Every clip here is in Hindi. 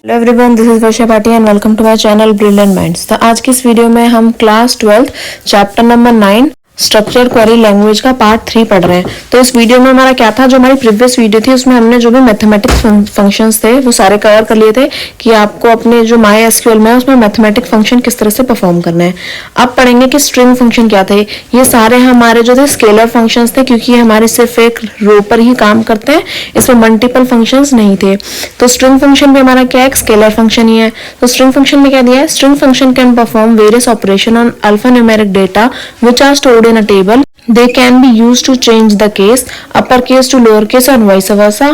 Hello everyone, this is Varsha Bhati and welcome to my channel brilliant minds. तो आज की इस वीडियो में हम class 12 chapter number 9 structure query language का पार्ट 3 पढ़ रहे हैं। तो इस वीडियो में हमारा क्या था, जो हमारी प्रीवियस वीडियो थी उसमें हमने जो भी मैथमेटिक्स फंक्शंस थे वो सारे कवर कर लिए थे कि आपको अपने जो माई एसक्यूएल में है उसमें मैथमेटिक फंक्शन किस तरह से परफॉर्म करना है। अब पढ़ेंगे कि स्ट्रिंग फंक्शन क्या थे। ये सारे हमारे जो थे स्केलर फंक्शंस थे, क्योंकि हमारे सिर्फ एक रो पर ही काम करते हैं, इसमें मल्टीपल फंक्शंस नहीं थे। तो स्ट्रिंग फंक्शन भी हमारा क्या है, एक स्केलर फंक्शन ही है। तो स्ट्रिंग फंक्शन में क्या दिया है, string function can perform various operation on alphanumeric data which are stored in a table. They can be used to change the case, uppercase to lowercase and vice versa.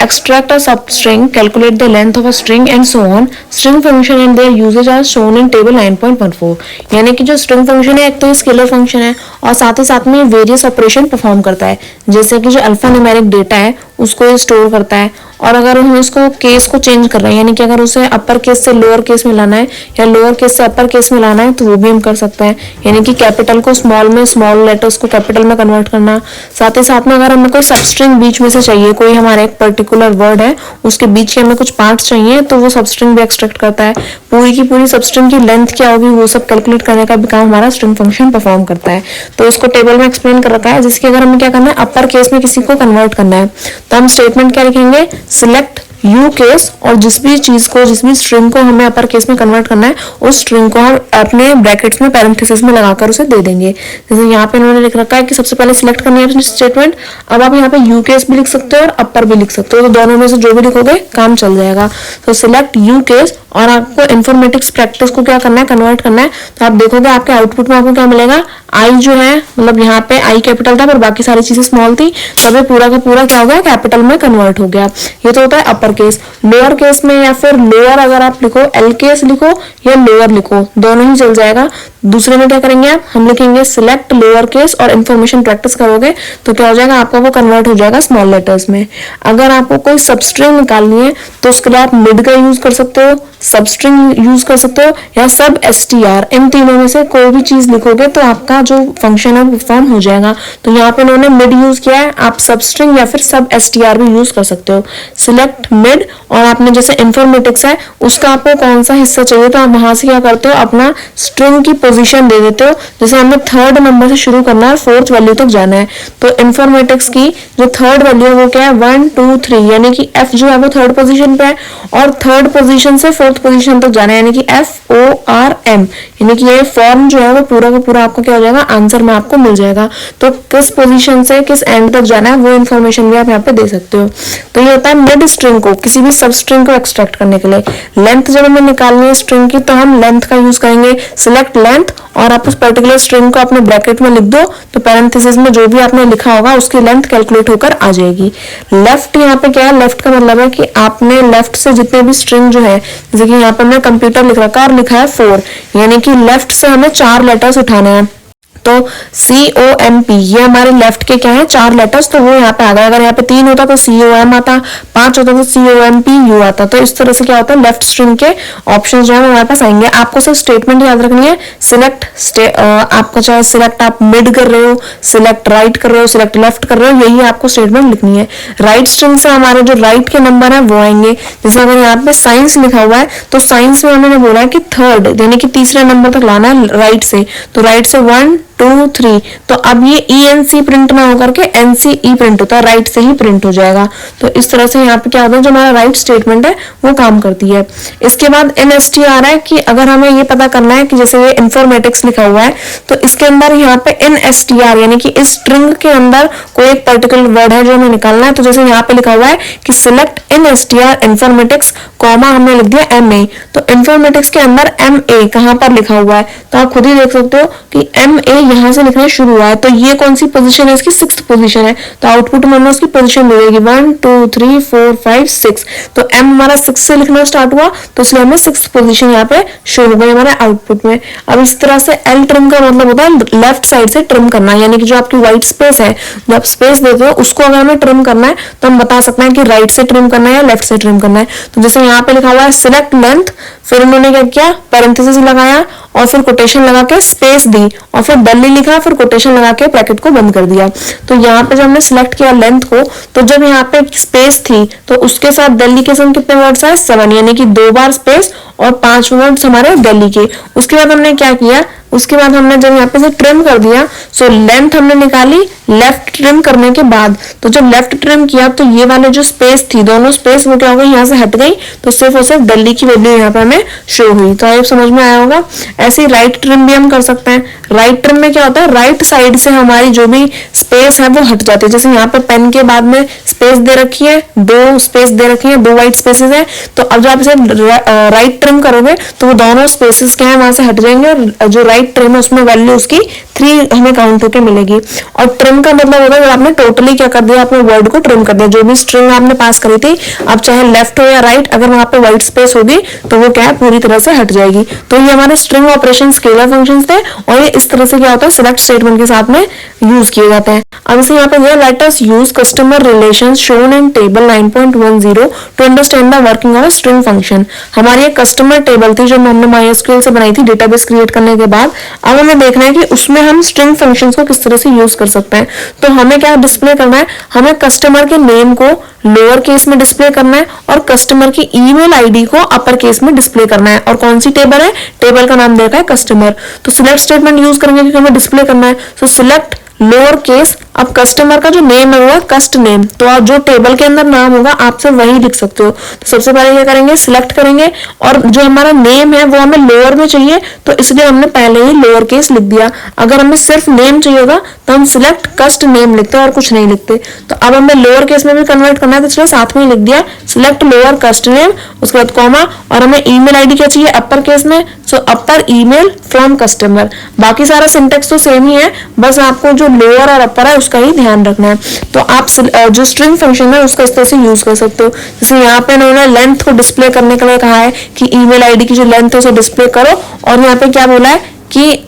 Extract a substring, calculate the length of a string and so on. String function and their usage are shown in table 9.14. यानी कि जो string function है एक तो स्केलर फंक्शन है और साथ ही साथ में वेरियस ऑपरेशन परफॉर्म करता है, जैसे कि जो अल्फा न्यूमेरिक डेटा है उसको ये स्टोर करता है। और अगर हम इसको केस को चेंज कर रहे हैं, यानी कि अगर उसे अपर केस से लोअर केस में लाना है या लोअर केस से अपर केस में लाना है तो वो भी हम कर सकते हैं, यानी कि कैपिटल को स्मॉल में, स्मॉल लेटर्स को कैपिटल में कन्वर्ट करना। साथ ही साथ में अगर हमें कोई सबस्ट्रिंग बीच में से चाहिए, कोई हमारा एक पर्टिकुलर वर्ड है उसके बीच के हमें कुछ पार्ट्स चाहिए तो वो सबस्ट्रिंग भी एक्सट्रैक्ट करता है। पूरी की पूरी सबस्ट्रिंग की लेंथ क्या होगी वो सब कैलकुलेट करने का भी काम हमारा स्ट्रिंग फंक्शन परफॉर्म करता है। तो इसको टेबल में एक्सप्लेन कर रखा है, जिसके अगर हमें क्या करना है, अपर केस में किसी को कन्वर्ट करना है तो हम स्टेटमेंट क्या लिखेंगे, सिलेक्ट यू केस, और जिस भी चीज को, जिस भी स्ट्रिंग को हमें अपर केस में कन्वर्ट करना है उस स्ट्रिंग को हम अपने ब्रैकेट्स में पैरेंथेसिस में लगाकर उसे दे देंगे। जैसे यहाँ पे इन्होंने लिख रखा है कि सबसे पहले सिलेक्ट करनी है स्टेटमेंट। अब आप यहाँ पे यू केस भी लिख सकते हो और अपर भी लिख सकते हो, तो दोनों में से जो भी लिखोगे काम चल जाएगा। तो सिलेक्ट यू केस, और आपको इन्फॉर्मेटिक्स प्रैक्टिस को क्या करना है, कन्वर्ट करना है। तो आप देखोगे आपके आउटपुट में आपको क्या मिलेगा, आई जो है, मतलब यहाँ पे आई कैपिटल था पर बाकी सारी चीजें स्मॉल थी, तब ये पूरा का पूरा क्या हो गया, कैपिटल में कन्वर्ट हो गया। ये तो होता है अपर केस। लोअर केस में या फिर लोअर अगर आप लिखो, एल केस लिखो या लोअर लिखो, दोनों ही चल जाएगा। दूसरे में क्या करेंगे आप, हम लिखेंगे सिलेक्ट लोअर केस और इन्फॉर्मेशन प्रैक्टिस करोगे तो क्या हो जाएगा, आपका वो कन्वर्ट हो जाएगा स्मॉल लेटर्स में। अगर आपको कोई सबस्ट्रिंग निकालनी है तो उसके लिए आप मिड का यूज कर सकते हो, सबस्ट्रिंग यूज कर सकते हो या सब एसटीआर, इन तीनों में से कोई भी चीज लिखोगे तो आपका जो फंक्शन है वो फॉर्म हो जाएगा। तो यहाँ पे उन्होंने मिड यूज किया है, आप सबस्ट्रिंग या फिर सब एसटीआर भी यूज कर सकते हो। सिलेक्ट मिड, और आपने जैसे इन्फॉर्मेटिक्स है उसका आपको कौन सा हिस्सा चाहिए तो आप वहां से क्या करते हो, अपना स्ट्रिंग की पोजीशन दे देते हो। जैसे हमें थर्ड नंबर से शुरू करना है, फोर्थ वैल्यू तक जाना है, तो इन्फॉर्मेटिक्स की जो थर्ड वैल्यू है वो क्या है, 1 2 3, यानी कि एफ जो है वो थर्ड पोजीशन पे है और थर्ड पोजीशन से फोर्थ पोजीशन तक जाना है, यानी कि FORM, यानी कि ये फॉर्म जो है वो पूरा का पूरा आपको क्या हो जाएगा, आंसर में आपको मिल जाएगा। तो किस पोजीशन से किस एंड तक जाना है वो इन्फॉर्मेशन भी आप यहाँ पे दे सकते हो। तो ये होता है मिड स्ट्रिंग को, किसी भी सब स्ट्रिंग को एक्सट्रैक्ट करने के लिए। लेंथ जब हमें निकालनी है स्ट्रिंग की तो हम लेंथ का यूज करेंगे, सिलेक्ट लेंथ, और आप उस पर्टिकुलर स्ट्रिंग को अपने ब्रैकेट में लिख दो तो पैरेंथेसिस में जो भी आपने लिखा होगा उसकी लेंथ कैलकुलेट होकर आ जाएगी। लेफ्ट, यहाँ पे क्या है, लेफ्ट का मतलब है कि आपने लेफ्ट से जितने भी स्ट्रिंग जो है, जैसे कि यहाँ पे हमने कंप्यूटर लिख रखा है और लिखा है 4, यानी कि लेफ्ट से हमें 4 लेटर्स उठाने हैं। तो COMP ये हमारे लेफ्ट के क्या है, 4 लेटर्स, तो वो यहाँ पे आ गया। अगर यहाँ पे 3 होता तो COM आता, 5 होता तो COMPU आता। तो इस तरह से क्या होता है, लेफ्ट स्ट्रिंग के ऑप्शंस जो है हमारे पास आएंगे। आपको सिर्फ स्टेटमेंट याद रखनी है, सिलेक्ट, आपका चाहे सिलेक्ट आप मिड कर रहे हो, सिलेक्ट राइट कर रहे हो, सिलेक्ट लेफ्ट कर रहे हो, यही आपको स्टेटमेंट लिखनी है। राइट स्ट्रिंग से हमारे जो राइट के नंबर है वो आएंगे। जैसे अगर यहाँ पे साइंस लिखा हुआ है तो साइंस में हमने बोला है कि थर्ड, यानी कि तीसरे नंबर तक लाना है राइट से, तो राइट से 1 2 3, तो अब ये ENC प्रिंट ना होकर के NCE प्रिंट होता है, राइट से ही प्रिंट हो जाएगा। तो इस तरह से यहाँ पे क्या होता है, जो हमारा राइट स्टेटमेंट है वो काम करती है। इसके बाद NSTR है कि अगर हमें ये पता करना है कि जैसे ये इन्फॉर्मेटिक्स लिखा हुआ है तो इसके अंदर यहाँ पे NSTR, यानी कि इस स्ट्रिंग के अंदर कोई एक पर्टिकुलर वर्ड है जो हमें निकालना है। तो जैसे यहाँ पे लिखा हुआ है कि सिलेक्ट NSTR इन्फॉर्मेटिक्स, कॉमा हमने लिख दिया MA, तो इन्फॉर्मेटिक्स के अंदर MA कहाँ पर लिखा हुआ है तो आप खुद ही देख सकते हो कि MA यहाँ से लिखना शुरू हुआ है। तो ये कौन सी पोजीशन है, इसकी 6th पोजीशन है। तो आउटपुट में हमें उसकी पोजीशन मिलेगी 1 2 3 4 5 6, तो M हमारा 6 से लिखना स्टार्ट हुआ तो इसलिए हमें 6th पोजीशन यहाँ पे शो हो गई हमारे आउटपुट में। अब इस तरह से L ट्रिम का मतलब होता है लेफ्ट साइड से ट्रिम करना, यानी कि जो आपकी व्हाइट स्पेस है, जो आप स्पेस देते हो उसको अगर हमें ट्रिम करना है तो हम बता सकते हैं कि राइट से ट्रिम करना है या लेफ्ट से ट्रिम करना है। तो जैसे यहाँ पे लिखा हुआ है सिलेक्ट लेंथ, फिर उन्होंने क्या किया, पैरेंथेसिस लगाया और फिर कोटेशन लगा के स्पेस दी और फिर दिल्ली लिखा, फिर कोटेशन लगा के ब्रैकेट को बंद कर दिया। तो यहाँ पे जब हमने सिलेक्ट किया लेंथ को, तो जब यहाँ पे स्पेस थी तो उसके साथ दिल्ली के संग कितने वर्ड्स आए 7, यानी कि 2 बार स्पेस और 5 वर्ड्स हमारे दिल्ली के। उसके बाद हमने क्या किया, उसके बाद हमने जब यहाँ पे से ट्रिम कर दिया, सो लेंथ हमने निकाली लेफ्ट ट्रिम करने के बाद। तो जब लेफ्ट ट्रिम किया तो ये वाले जो स्पेस थी, दोनों स्पेस वो क्या हो गई, यहाँ से हट गई, तो सिर्फ और सिर्फ दिल्ली की वैल्यू यहाँ पे हमें शो हुई। तो आप समझ में आया होगा। ऐसे ही राइट ट्रिम भी हम कर सकते हैं। राइट ट्रिम में क्या होता है, राइट साइड से हमारी जो भी स्पेस है वो हट जाती है। जैसे यहाँ पे पेन के बाद में स्पेस दे रखी है, 2 स्पेस दे रखी है, 2 वाइट स्पेसेस है, तो अब जब आप इसे राइट ट्रिम करोगे तो वो दोनों स्पेसेस क्या है वहां से हट जाएंगे और जो राइट ट्रिम है उसमें वैल्यू उसकी 3 हमें काउंट होकर मिलेगी। और ट्रिम का मतलब होता है जब आपने टोटली क्या कर दिया, आपने वर्ड को ट्रिम कर दिया। जो भी स्ट्रिंग आपने पास करी थी, अब चाहे लेफ्ट हो या राइट, अगर वहां पे व्हाइट स्पेस होगी तो वो क्या है पूरी तरह से हट जाएगी। तो ये हमारे स्ट्रिंग ऑपरेशन स्केलर फंक्शंस थे और ये इस तरह से क्या होता है सिलेक्ट स्टेटमेंट के साथ में यूज किए जाते हैं। अब इसे यहाँ पे दिया, let us use customer relations shown in table 9.10 to understand the working of string function. हमारी एक कस्टमर टेबल थी जो हमने MySQL से बनाई थी डेटाबेस क्रिएट करने के बाद। अब हमें देखना है कि उसमें हम स्ट्रिंग फंक्शंस को किस तरह से यूज कर सकते हैं। तो हमें क्या डिस्प्ले करना है, हमें कस्टमर के नेम को लोअर केस में डिस्प्ले करना है और कस्टमर की ईमेल आईडी को अपर केस में डिस्प्ले करना है। और कौन सी टेबल है, टेबल का नाम देखा है कस्टमर। तो सिलेक्ट स्टेटमेंट यूज करेंगे क्योंकि हमें डिस्प्ले करना है। सो सिलेक्ट लोअर केस, अब कस्टमर का जो नेम है वो कस्ट नेम, तो आप जो टेबल के अंदर नाम होगा आप सिर्फ वही लिख सकते हो। तो सबसे पहले क्या करेंगे, सिलेक्ट करेंगे और जो हमारा नेम है वो हमें लोअर में चाहिए, तो इसलिए हमने पहले ही लोअर केस लिख दिया। अगर हमें सिर्फ नेम चाहिए होगा तो हम सिलेक्ट कस्ट नेम लिखते हैं और कुछ नहीं लिखते। तो अब हमें लोअर केस में भी कन्वर्ट करना है तो इसलिए साथ में ही लिख दिया सिलेक्ट लोअर कस्ट नेम, उसके बाद कॉमा, और हमें ईमेल आईडी क्या चाहिए अपर केस में, सो अपर ईमेल फ्रॉम कस्टमर। बाकी सारा सिंटेक्स तो सेम ही है, बस आपको जो लोअर और अपर है उसका ही ध्यान रखना है। तो आप जो स्ट्रिंग फंक्शन है उसका इस तरह से यूज कर सकते हो। जैसे यहाँ पे इन्होंने लेंथ को डिस्प्ले करने के लिए कहा है कि ईमेल आईडी की जो लेंथ है उसे डिस्प्ले करो, और यहाँ पे क्या बोला है कि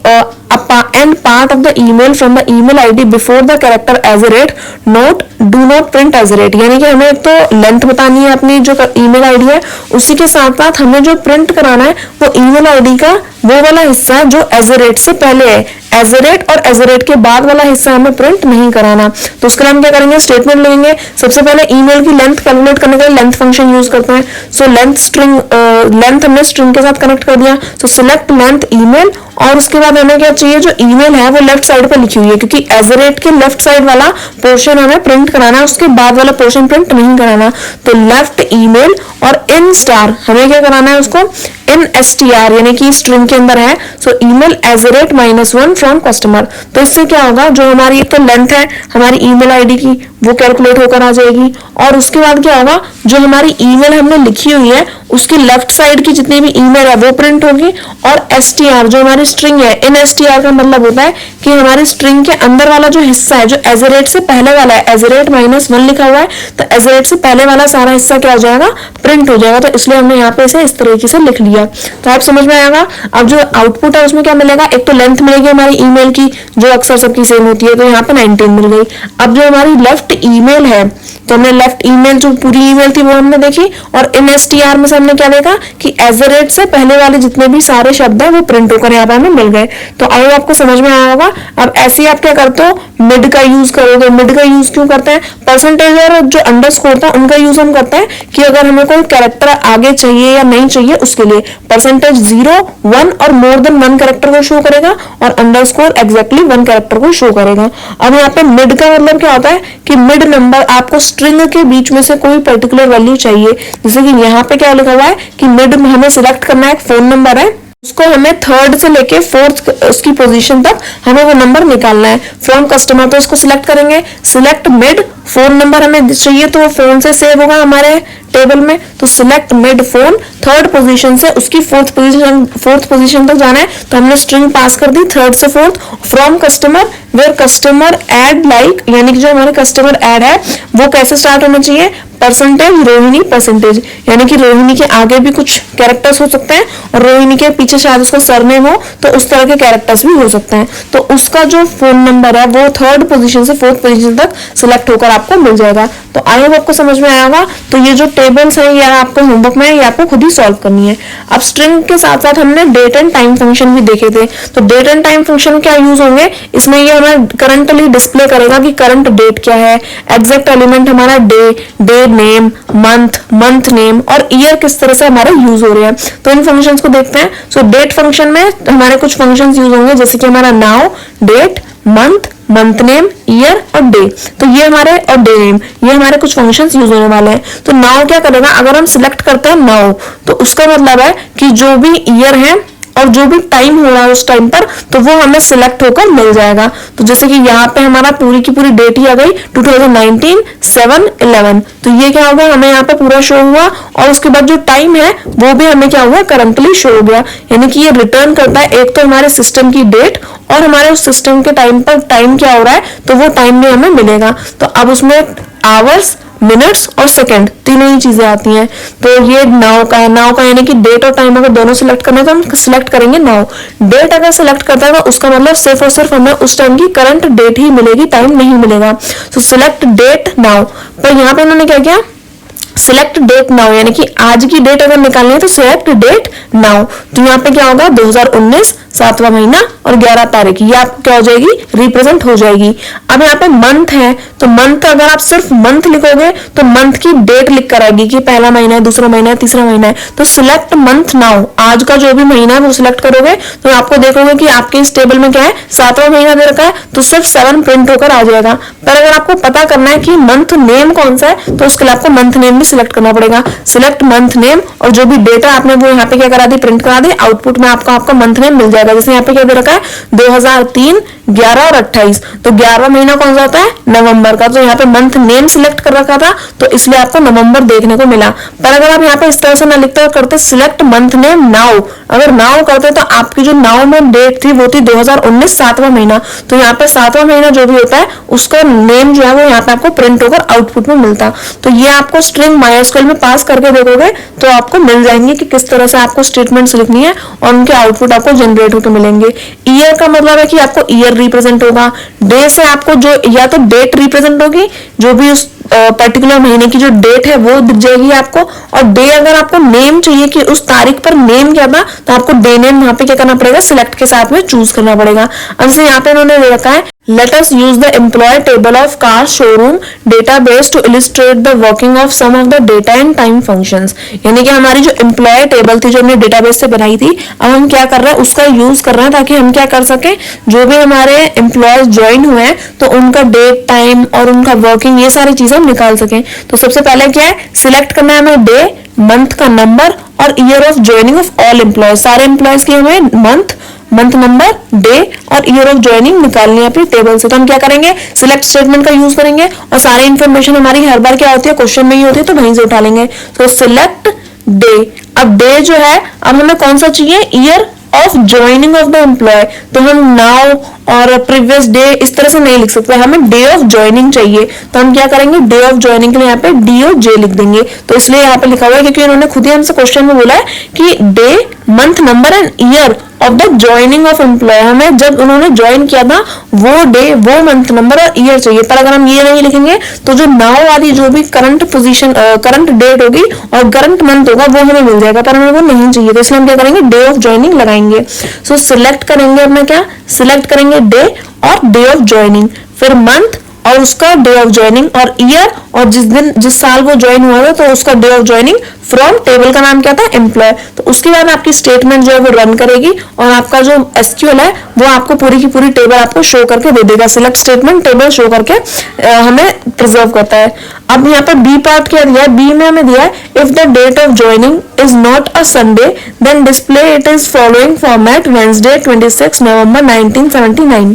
and part of the email from the email ID before the character as a rate note do not print as a rate। यानी कि हमें तो लेंथ बतानी है अपनी जो ईमेल आईडी है, उसी के साथ साथ हमें जो प्रिंट कराना है वो ईमेल आईडी का वो वाला हिस्सा जो एज ए रेट से पहले है। एज ए रेट और एज ए रेट के बाद वाला हिस्सा हमें प्रिंट नहीं कराना। तो उसके लिए हम क्या करेंगे, स्टेटमेंट लेंगे। सबसे पहले ईमेल की लेंथ कैलकुलेट करने के लिए लेंथ फंक्शन यूज करते हैं। सो लेंथ हमने स्ट्रिंग के साथ कनेक्ट कर दिया। सो सिलेक्ट लेंथ ईमेल, और उसके बाद हमें क्या चाहिए, जो ईमेल है वो लेफ्ट साइड पर लिखी हुई है क्योंकि एज ए रेट के लेफ्ट साइड वाला पोर्शन हमें प्रिंट कराना है, उसके बाद वाला पोर्शन प्रिंट नहीं कराना। तो लेफ्ट ईमेल और इन स्टार हमें क्या कराना है उसको इन str यानी कि स्ट्रिंग के अंदर है। So email as a rate -1 from customer. तो इससे क्या होगा, जो हमारी एक तो लेंथ है हमारी ईमेल आईडी की वो कैलकुलेट होकर आ जाएगी, और उसके बाद क्या होगा, जो हमारी ईमेल हमने लिखी हुई है उसकी लेफ्ट साइड की जितनी भी ईमेल है वो प्रिंट होगी, और str जो हमारी स्ट्रिंग है, इन str का मतलब होता है कि हमारी स्ट्रिंग के अंदर वाला जो हिस्सा है जो एज ए रेट से पहले वाला है, एज ए रेट -1 लिखा हुआ है, तो एज ए रेट से पहले वाला सारा हिस्सा क्या हो जाएगा, प्रिंट हो जाएगा। तो इसलिए हमने यहाँ पे इसे इस तरीके से लिख लिया। तो आप समझ में आएगा। अब जो आउटपुट है उसमें क्या मिलेगा, एक तो लेंथ मिलेगी हमारी ईमेल की जो अक्सर सबकी सेम होती है, तो यहाँ पे 19 मिल गई। अब जो हमारी लेफ्ट ईमेल है, तो हमने लेफ्ट ईमेल जो पूरी ईमेल थी वो हमने देखी, और इन str में से हमने क्या देखा कि एज ए रेट से पहले वाले जितने भी सारे शब्द हैं वो प्रिंट होकर यहाँ पे हमें मिल गए। तो आई आपको समझ में आया होगा। अब ऐसे ही आप क्या करते हो, मिड का यूज करोगे। मिड का यूज क्यों करते हैं, परसेंटेज और जो अंडरस्कोर था उनका यूज हम करते हैं कि अगर हमें कोई कैरेक्टर आगे चाहिए या नहीं चाहिए उसके लिए। परसेंटेज 0, 1 और मोर देन 1 कैरेक्टर को शो करेगा, और अंडरस्कोर एग्जैक्टली 1 कैरेक्टर को शो करेगा। अब यहाँ पे मिड का मतलब क्या होता है कि मिड नंबर आपको स्ट्रिंग के बीच में से कोई पर्टिकुलर वैल्यू चाहिए। जैसे कि यहाँ पे क्या लिखा हुआ है कि मिड हमें सिलेक्ट करना है, एक फोन नंबर है, उसको हमें 3rd से लेके 4th उसकी पोजीशन तक हमें वो नंबर निकालना है फ्रॉम कस्टमर। तो इसको सिलेक्ट करेंगे, सिलेक्ट मिड, फोन नंबर हमें चाहिए तो वो फोन से सेव होगा हमारे टेबल में, तो select mid phone, 3rd position से उसकी 4th पोजीशन तक जाना है, तो हमने स्ट्रिंग पास कर दी 3rd से 4th from customer, where customer add like, यानी कि जो हमारे कस्टमर ऐड है वो कैसे स्टार्ट होना चाहिए, परसेंटेज रोहिणी परसेंटेज, यानी कि रोहिणी के आगे भी कुछ कैरेक्टर्स हो सकते हैं और रोहिणी के पीछे शायद उसका सरनेम हो, तो उस तरह के कैरेक्टर्स भी हो सकते हैं। तो उसका जो फोन नंबर है वो 3rd पोजीशन से 4th पोजीशन तक सिलेक्ट होकर आपको मिल जाएगा। तो आई होप आपको समझ में आया होगा। तो ये जो टेबल्स हैं ये आपको होमवर्क में है, ये आपको खुद ही सॉल्व करनी है। अब स्ट्रिंग के साथ साथ हमने डेट एंड टाइम फंक्शन भी देखे थे। तो डेट एंड टाइम फंक्शन क्या यूज होंगे, इसमें ये हमें करंटली डिस्प्ले करेगा कि करंट डेट क्या है, एग्जैक्ट एलिमेंट हमारा day, day name, month, month name और ईयर किस तरह से हमारे यूज हो रहे हैं। तो इन फंक्शंस को देखते हैं। सो डेट फंक्शन में हमारे कुछ फंक्शंस यूज होंगे, जैसे कि हमारा now, date, month, month name, year और डे। तो ये हमारे, और डे नेम, ये हमारे कुछ फंक्शंस यूज होने वाले हैं। तो नाउ क्या करेगा, अगर हम सिलेक्ट करते हैं नाउ, तो उसका मतलब है कि जो भी ईयर है और जो भी टाइम हो रहा है उस टाइम पर, तो वो हमें सिलेक्ट होकर मिल जाएगा। तो जैसे कि यहाँ पे हमारा पूरी की पूरी डेट ही आ गई 2019 7/11। तो ये क्या होगा, हमें यहाँ पे पूरा शो हुआ और उसके बाद जो टाइम है वो भी हमें क्या हुआ, करंटली शो हो गया। यानी कि ये रिटर्न करता है एक तो हमारे सिस्टम की डेट और हमारे उस सिस्टम के टाइम पर टाइम क्या हो रहा है, तो वो टाइम भी हमें मिलेगा। तो अब उसमें आवर्स, मिनट्स और सेकंड तीनों ही चीजें आती हैं। तो ये नाउ का है, नाउ का यानी कि डेट और टाइम अगर दोनों सिलेक्ट करना है तो हम सिलेक्ट करेंगे नाउ। डेट अगर सिलेक्ट करता है तो उसका मतलब सिर्फ और सिर्फ हमें उस टाइम की करंट डेट ही मिलेगी, टाइम नहीं मिलेगा। तो सिलेक्ट डेट नाउ, पर यहाँ पे इन्होंने क्या किया, सिलेक्ट डेट नाउ, यानी कि आज की डेट अगर निकालनी है तो सिलेक्ट डेट नाउ। तो यहाँ पे क्या होगा, 2019 7वां महीना और 11 तारीख, ये आपको क्या हो जाएगी, रिप्रेजेंट हो जाएगी। अब यहाँ पे मंथ है, तो मंथ अगर आप सिर्फ मंथ लिखोगे तो मंथ की डेट लिख कर आएगी कि पहला महीना है, दूसरा महीना है, तीसरा महीना है। तो सिलेक्ट मंथ नाउ, आज का जो भी महीना है वो सिलेक्ट करोगे तो आपको देखोगे कि आपके इस टेबल में क्या है, 7वां महीना दे रखा है, तो सिर्फ 7 प्रिंट होकर आ जाएगा। पर अगर आपको पता करना है कि मंथ नेम कौन सा है, तो उसके लिए आपको मंथ नेम भी सिलेक्ट करना पड़ेगा। सिलेक्ट मंथ नेम, और जो भी डेटा आपने वो यहाँ पे क्या करा दी, प्रिंट करा दी, आउटपुट में आपको आपका मंथ नेम मिल जाएगा। जैसे यहाँ पे क्या दे रखा है, 2003 11 और 28। तो 11वां महीना कौन सा होता है, नवंबर का। तो यहाँ पे मंथ नेम सिलेक्ट कर रखा था तो इसलिए आपको नवंबर देखने को मिला। पर अगर आप यहाँ पे इस तरह से ना लिखते और करते सिलेक्ट मंथ नेम नाउ, अगर नाउ करते तो आपकी जो नाउ में डेट थी वो थी 2019 7वां महीना। तो यहाँ पे 7वां महीना जो भी होता है उसका नेम जो है वो यहाँ पे आपको प्रिंट होकर आउटपुट में मिलता। तो ये आपको स्ट्रिंग MySQL में पास करके देखोगे तो आपको मिल जाएंगे कि किस तरह से आपको स्टेटमेंट्स लिखनी है और उनके आउटपुट आपको जनरेट होकर मिलेंगे। ईयर का मतलब है कि आपको ईयर रिप्रेजेंट होगा। डे से आपको जो या तो डेट रिप्रेजेंट होगी, जो भी उस पर्टिकुलर महीने की जो डेट है वो दिख जाएगी आपको। और डे अगर आपको नेम चाहिए कि उस तारीख पर नेम क्या था, तो आपको डे नेम वहां पे क्या करना पड़ेगा, सिलेक्ट के साथ में चूज करना पड़ेगा। अब जैसे यहाँ पे उन्होंने दे रखा है, let us use the employee table of car showroom database to illustrate the working of some of the data and time functions। यानी कि हमारी जो एम्प्लॉय टेबल थी जो हमने डेटाबेस से बनाई थी, अब हम क्या कर रहे हैं, उसका यूज कर रहे हैं ताकि हम क्या कर सके, जो भी हमारे एम्प्लॉयज ज्वाइन हुए हैं तो उनका डेट, टाइम और उनका वर्किंग, ये सारी चीजें हम निकाल सकें। तो सबसे पहले क्या है, सिलेक्ट करना है हमें डे, मंथ का नंबर और year of joining of all employees. सारे एम्प्लॉयज की हमें मंथ नंबर, डे और ईयर ऑफ ज्वाइनिंग निकालनी है अपनी टेबल से। तो हम क्या करेंगे, सिलेक्ट स्टेटमेंट का यूज करेंगे और सारी इंफॉर्मेशन हमारी हर बार क्या होती है, क्वेश्चन में ही होती है, तो वहीं से उठा लेंगे। तो सिलेक्ट डे, अब डे जो है, अब हमें कौन सा चाहिए, year of joining of the employee. तो हम नाउ और प्रीवियस डे इस तरह से नहीं लिख सकते, हमें डे ऑफ ज्वाइनिंग चाहिए। तो हम क्या करेंगे, डे ऑफ ज्वाइनिंग के लिए यहाँ पे DOJ लिख देंगे। तो इसलिए यहाँ पे लिखा हुआ है क्योंकि उन्होंने खुद ही हमसे क्वेश्चन में बोला है कि day, month number and year of the joining of employee. हमें जब उन्होंने ज्वाइन किया था वो डे, वो मंथ नंबर और ईयर चाहिए। पर अगर हम ये नहीं लिखेंगे तो जो नाउ वाली जो भी करंट पोजीशन, करंट डेट होगी और करंट मंथ होगा वो हमें मिल जाएगा, पर हमें वो नहीं चाहिए। तो इसलिए हम क्या करेंगे, डे ऑफ ज्वाइनिंग लगाएंगे। सो सिलेक्ट करेंगे, अब मैं क्या सिलेक्ट करेंगे, डे और डे ऑफ ज्वाइनिंग, फिर मंथ और उसका डे ऑफ ज्वाइनिंग और ईयर और जिस साल वो ज्वाइन हुआ था तो उसका day of joining from table का नाम क्या था, एम्प्लॉय। तो उसके बाद आपकी स्टेटमेंट जो है वो रन करेगी और आपका जो SQL है वो आपको पूरी की पूरी टेबल आपको शो करके दे देगा। सिलेक्ट स्टेटमेंट टेबल शो करके हमें प्रिजर्व करता है। अब यहाँ पे बी पार्ट क्या दिया है, बी में हमें दिया है, if the date of joining is not a Sunday then display it is following format Wednesday 26 November 1979।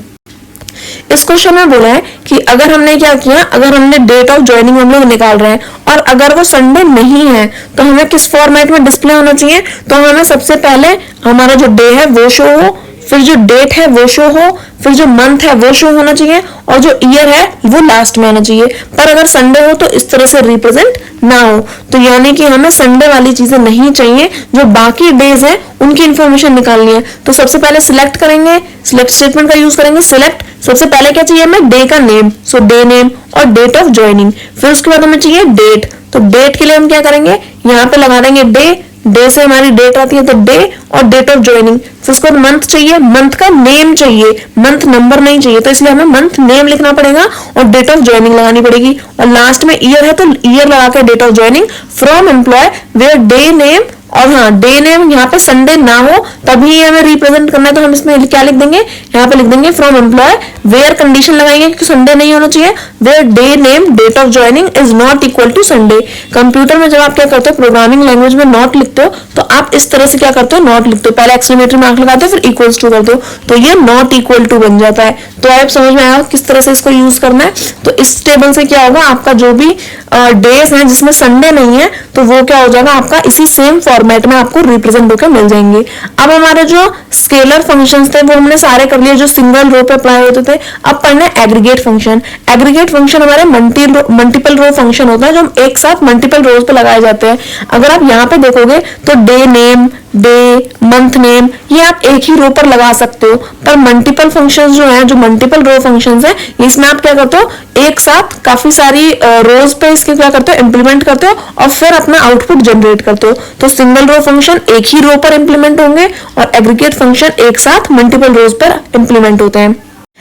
इस क्वेश्चन में बोला है कि अगर हमने क्या किया, अगर हमने डेट ऑफ ज्वाइनिंग हम लोग निकाल रहे हैं और अगर वो संडे नहीं है तो हमें किस फॉर्मेट में डिस्प्ले होना चाहिए। तो हमें सबसे पहले हमारा जो डे है वो शो हो, फिर जो डेट है वो शो हो, फिर जो मंथ है वो शो होना चाहिए, और जो ईयर है वो लास्ट में आना चाहिए। पर अगर संडे हो तो इस तरह से रिप्रेजेंट ना हो। तो यानी कि हमें संडे वाली चीजें नहीं चाहिए, जो बाकी डेज हैं उनकी इंफॉर्मेशन निकालनी है। तो सबसे पहले सिलेक्ट करेंगे, सिलेक्ट स्टेटमेंट का यूज करेंगे। सिलेक्ट, सबसे पहले क्या चाहिए हमें, डे का नेम, सो डे नेम और डेट ऑफ ज्वाइनिंग। फिर उसके बाद हमें चाहिए डेट, तो डेट के लिए हम क्या करेंगे, यहाँ पे लगा देंगे डे, डे से हमारी डेट आती है तो डे और डेट ऑफ ज्वाइनिंग। फिर उसके बाद मंथ चाहिए, मंथ का नेम चाहिए, मंथ नंबर नहीं चाहिए, तो इसलिए हमें मंथ नेम लिखना पड़ेगा और डेट ऑफ ज्वाइनिंग लगानी पड़ेगी। और लास्ट में ईयर है तो ईयर लगा के date of joining from employee where day name, और हाँ डे नेम यहाँ पे संडे ना हो तभी हमें रिप्रेजेंट करना है, तो हम इसमें क्या लिख देंगे, यहाँ पे लिख देंगे फ्रॉम एम्प्लॉय वेयर, कंडीशन लगाएंगे क्योंकि संडे नहीं होना चाहिए, where day name date of joining is not equal to Sunday. Computer में जब आप क्या करते हो, प्रोग्रामिंग लैंग्वेज में नॉट लिखते हो तो आप इस तरह से क्या करते हो, नॉट लिखते हो, पहले एक्सक्लेमेटरी मार्क लगाते हो फिर इक्वल्स टू करते हो, तो ये नॉट इक्वल टू बन जाता है। तो आप समझ में आया किस तरह से इसको यूज करना है। तो इस टेबल से क्या होगा, आपका जो भी डेज है जिसमें संडे नहीं है तो वो क्या हो जाएगा, आपका इसी सेम फॉर्मेट में आपको रिप्रेजेंट होकर मिल जाएंगे। अब हमारे जो स्केलर फंक्शंस थे वो हमने सारे कर लिए जो सिंगल रो पे अप्लाई होते थे। अब पढ़ना है एग्रीगेट फंक्शन। एग्रीगेट फंक्शन हमारे मल्टीपल रो फंक्शन होता है जो हम एक साथ मल्टीपल रोज पे लगाए जाते हैं। अगर आप यहाँ पे देखोगे तो day name, day, month name ये आप एक ही रो पर लगा सकते हो, पर मल्टीपल फंक्शंस जो हैं, जो मल्टीपल रो फंक्शंस हैं, इसमें आप क्या करते हो, एक साथ काफी सारी रोज पे इसके क्या करते हो, इंप्लीमेंट करते हो और फिर अपना आउटपुट जनरेट करते हो। तो सिंगल रो फंक्शन एक ही रो पर इंप्लीमेंट होंगे और एग्रीगेट फंक्शन एक साथ मल्टीपल रोज पर इंप्लीमेंट होते हैं।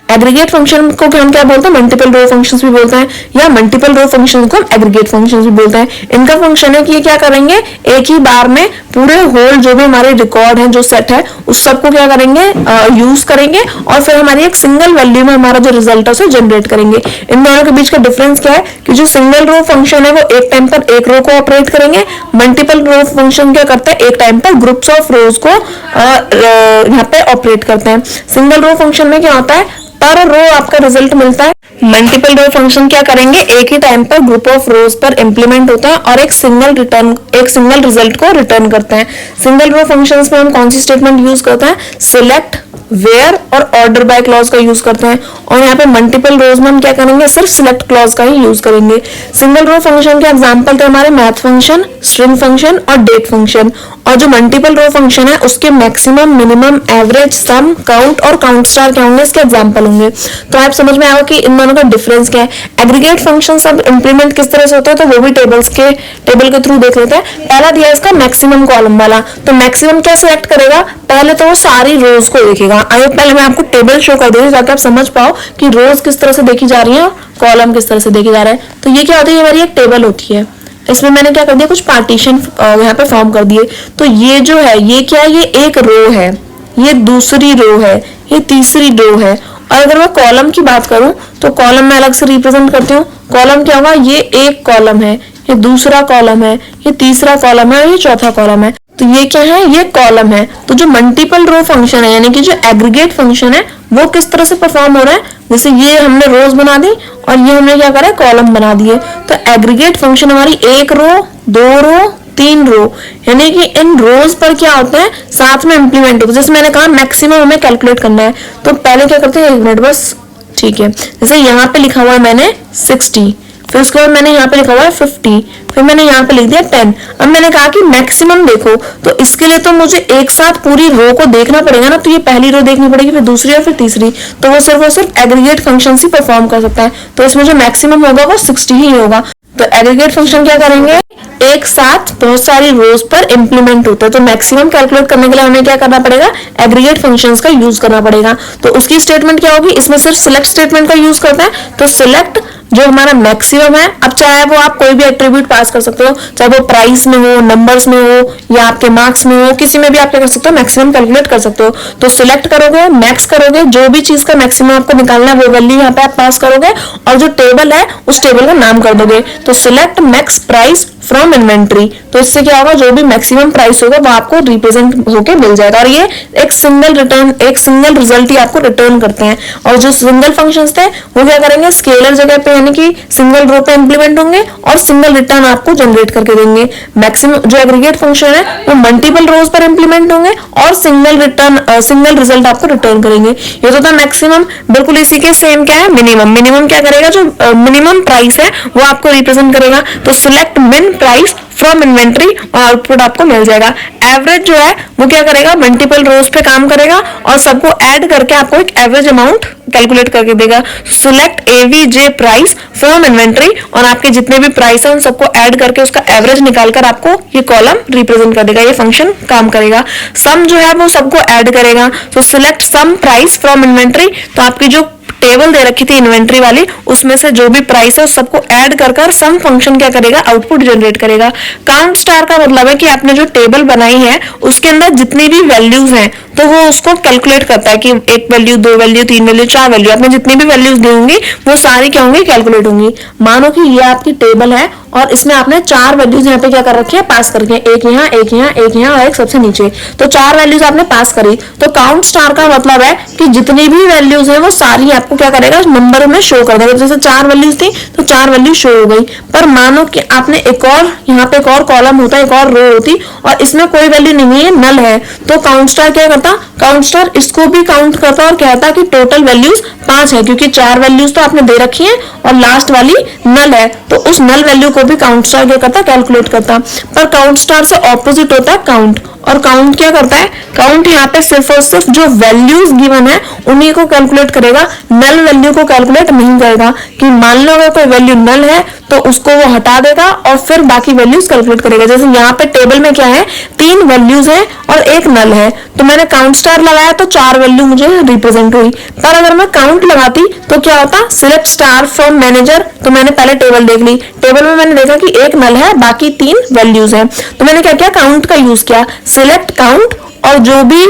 एग्रीगेट फंक्शन को हम क्या बोलते हैं, मल्टीपल रो फंक्शंस भी बोलते हैं, या मल्टीपल रो फंक्शन को हम एग्रीगेट फंक्शंस भी बोलते हैं। इनका फंक्शन है कि ये क्या करेंगे, एक ही बार में पूरे होल जो भी हमारे रिकॉर्ड है, जो सेट है, उस सबको क्या करेंगे, यूज करेंगे और फिर हमारी एक सिंगल वैल्यू में हमारा जो रिजल्ट है उसे जनरेट करेंगे। इन दोनों के बीच का डिफरेंस क्या है कि जो सिंगल रो फंक्शन है वो एक टाइम पर एक रो को ऑपरेट करेंगे, मल्टीपल रो फंक्शन क्या करते हैं, एक टाइम पर ग्रुप्स ऑफ रोज को यहाँ पे ऑपरेट करते हैं। सिंगल रो फंक्शन में क्या होता है, पर रो आपका रिजल्ट मिलता है। मल्टीपल रो फंक्शन क्या करेंगे, एक ही टाइम पर ग्रुप ऑफ रोज पर इंप्लीमेंट होता है और एक सिंगल रिजल्ट को रिटर्न करते हैं। सिंगल रो फंक्शंस में हम कौन सी स्टेटमेंट यूज करते हैं, सिलेक्ट, वेयर और ऑर्डर बाय क्लॉज का यूज करते हैं। और यहाँ पे मल्टीपल रोज में हम क्या करेंगे, सिर्फ सिलेक्ट क्लॉज का ही यूज करेंगे। सिंगल रो फंक्शन के एग्जांपल थे हमारे मैथ फंक्शन, स्ट्रिंग फंक्शन और डेट फंक्शन। और जो मल्टीपल रो फंक्शन है उसके मैक्सिमम, मिनिमम, एवरेज, सम, काउंट और काउंट स्टार क्या होंगे, इसके एग्जांपल होंगे। तो आप समझ में आएगा कि इन दोनों का डिफरेंस क्या है। एग्रीगेट फंक्शन सब इंप्लीमेंट किस तरह से होते हैं तो वो भी टेबल के थ्रू देख लेते हैं। पहला दिया इसका मैक्सिमम कॉलम वाला, तो मैक्सिमम क्या सिलेक्ट करेगा, पहले तो वो सारी रोज को देखेगा। आइए पहले मैं आपको टेबल शो कर दूंगी ताकि आप समझ पाओ कि रोज किस तरह से देखी जा रही है, कॉलम किस तरह से देखे जा रहा है। तो ये क्या होती है, हमारी एक टेबल होती है, इसमें मैंने क्या कर दिया, कुछ पार्टीशन यहाँ पे फॉर्म कर दिए। तो ये जो है ये क्या है, ये एक रो है, ये दूसरी रो है, ये तीसरी रो है। और अगर मैं कॉलम की बात करूं तो कॉलम में अलग से रिप्रेजेंट करती हूँ। कॉलम क्या होगा, ये एक कॉलम है, ये दूसरा कॉलम है, ये तीसरा कॉलम है और ये चौथा कॉलम है। तो ये क्या है, ये कॉलम है। तो जो मल्टीपल रो फंक्शन है यानी कि जो एग्रीगेट फंक्शन है वो किस तरह से परफॉर्म हो रहा है, जैसे ये हमने रोज बना दी और ये हमने क्या करा, कॉलम बना दिए। तो एग्रीगेट फंक्शन हमारी एक रो, दो रो, तीन रो, यानी कि इन रोज पर क्या होता है, साथ में इंप्लीमेंट होता है। जैसे मैंने कहा मैक्सिमम हमें कैलकुलेट करना है तो पहले क्या करते हैं, एक मिनट बस, ठीक है। जैसे यहाँ पे लिखा हुआ है मैंने 60, फिर उसके बाद मैंने यहाँ पे लिखा हुआ है 50, फिर मैंने यहाँ पे लिख दिया 10। अब मैंने कहा कि मैक्सिमम देखो, तो इसके लिए तो मुझे एक साथ पूरी रो को देखना पड़ेगा ना, तो ये पहली रो देखनी पड़ेगी, फिर दूसरी और फिर तीसरी, तो वो सिर्फ एग्रीगेट फंक्शन ही परफॉर्म कर सकता है। तो इसमें जो मैक्सिमम होगा वो 60 ही होगा। तो एग्रीगेट फंक्शन क्या करेंगे, एक साथ बहुत सारी रोज पर इंप्लीमेंट होता है। तो मैक्सिमम कैलकुलेट करने के लिए हमें क्या करना पड़ेगा, एग्रीगेट फंक्शंस का यूज करना पड़ेगा। तो उसकी स्टेटमेंट क्या होगी, इसमें सिर्फ सिलेक्ट स्टेटमेंट का यूज करता है। तो सिलेक्ट जो हमारा मैक्सिमम है, अब चाहे वो आप कोई भी एट्रीब्यूट पास कर सकते हो, चाहे वो प्राइस में हो, नंबर्स में हो या आपके मार्क्स में हो, किसी में भी आप क्या कर सकते हो, मैक्सिमम कैलकुलेट कर सकते हो। तो सिलेक्ट करोगे, मैक्स करोगे, जो भी चीज का मैक्सिमम आपको निकालना है वो वैल्यू यहाँ पे आप पास करोगे और जो टेबल है उस टेबल का नाम कर दोगे। तो select max price from inventory. तो इससे क्या होगा, जो भी मैक्सिमम प्राइस होगा वो आपको रिप्रेजेंट होके मिल जाएगा, और ये एक सिंगल रिजल्ट ही आपको रिटर्न करते हैं। और जो सिंगल फंक्शंस थे वो क्या करेंगे, स्केलर जगह पे यानी कि सिंगल रो पे इंप्लीमेंट होंगे और सिंगल रिटर्न आपको जनरेट करके देंगे। मैक्सिमम जो एग्रीगेट फंक्शन है वो मल्टीपल रोज पर इंप्लीमेंट होंगे और सिंगल रिजल्ट आपको रिटर्न करेंगे। ये तो था मैक्सिमम। बिल्कुल इसी के सेम क्या है, मिनिमम क्या करेगा, जो मिनिमम प्राइस है वो आपको रिप्रेजेंट करेगा। तो सिलेक्ट मिन प्राइस फ्रॉम इन्वेंट्री और आउटपुट आपको मिल जाएगा। एवरेज जो है वो क्या करेगा, मल्टीपल रोज पे काम करेगा और सबको ऐड करके आपको एक एवरेज अमाउंट कैलकुलेट करके देगा। Select AVG price from inventory, और आपके जितने भी प्राइस है उन सबको ऐड करके उसका एवरेज निकालकर आपको ये कॉलम रिप्रेजेंट कर देगा। ये फंक्शन काम करेगा। सम जो है वो सबको ऐड करेगा। तो select sum price from inventory, तो आपकी जो टेबल दे रखी थी इन्वेंट्री वाली, उसमें से जो भी प्राइस है उस सबको ऐड कर सम फंक्शन क्या करेगा, आउटपुट जनरेट करेगा। काउंट स्टार का मतलब है कि आपने जो टेबल बनाई है उसके अंदर जितनी भी वैल्यूज हैं तो वो उसको कैलकुलेट करता है कि एक वैल्यू, दो वैल्यू, तीन वैल्यू, चार वैल्यू, आपने जितनी भी वैल्यूज दी होंगी वो सारी क्या होंगी, कैलकुलेट होंगी। मानो कि ये आपकी टेबल है और इसमें आपने चार वैल्यूज यहाँ पे क्या कर रखी है, पास करके, एक यहाँ, एक यहाँ, एक यहाँ और एक सबसे नीचे। तो चार वैल्यूज आपने पास करी। तो काउंट स्टार का मतलब है कि जितनी भी वैल्यूज है वो सारी आपको क्या करेगा, नंबर में शो कर देगा। जैसे चार वैल्यूज थी तो चार वैल्यू शो हो गई। पर मानो कि आपने एक और यहाँ पे एक और कॉलम होता, एक और रो होती और इसमें कोई वैल्यू नहीं है, नल है, तो काउंट स्टार क्या करता, काउंट स्टार इसको भी काउंट करता और कहता कि टोटल वैल्यूज 5 है, क्योंकि चार वैल्यूज तो आपने दे रखी है और लास्ट वाली नल है, तो उस नल वैल्यू को भी काउंट स्टार क्या करता, कैलकुलेट करता। पर काउंट स्टार से ऑपोजिट होता है काउंट। और काउंट क्या करता है, काउंट यहाँ पे सिर्फ और सिर्फ जो वैल्यूज गिवन है उन्हीं को कैलकुलेट करेगा, नल वैल्यू को कैलकुलेट नहीं करेगा। कि मान लो अगर कोई वैल्यू नल है तो उसको वो हटा देगा और फिर बाकी वैल्यूज कैलकुलेट करेगा। जैसे यहाँ पे टेबल में क्या है, 3 वैल्यूज है और एक नल है, तो मैंने काउंट स्टार लगाया तो 4 वैल्यू मुझे रिप्रेजेंट हुई। पर अगर मैं काउंट लगाती तो क्या होता, सिलेक्ट स्टार फ्रॉम मैनेजर, तो मैंने पहले टेबल देख ली, टेबल में मैंने देखा कि एक नल है, बाकी 3 वैल्यूज है, तो मैंने क्या किया, काउंट का यूज किया, सिलेक्ट काउंट, और जो भी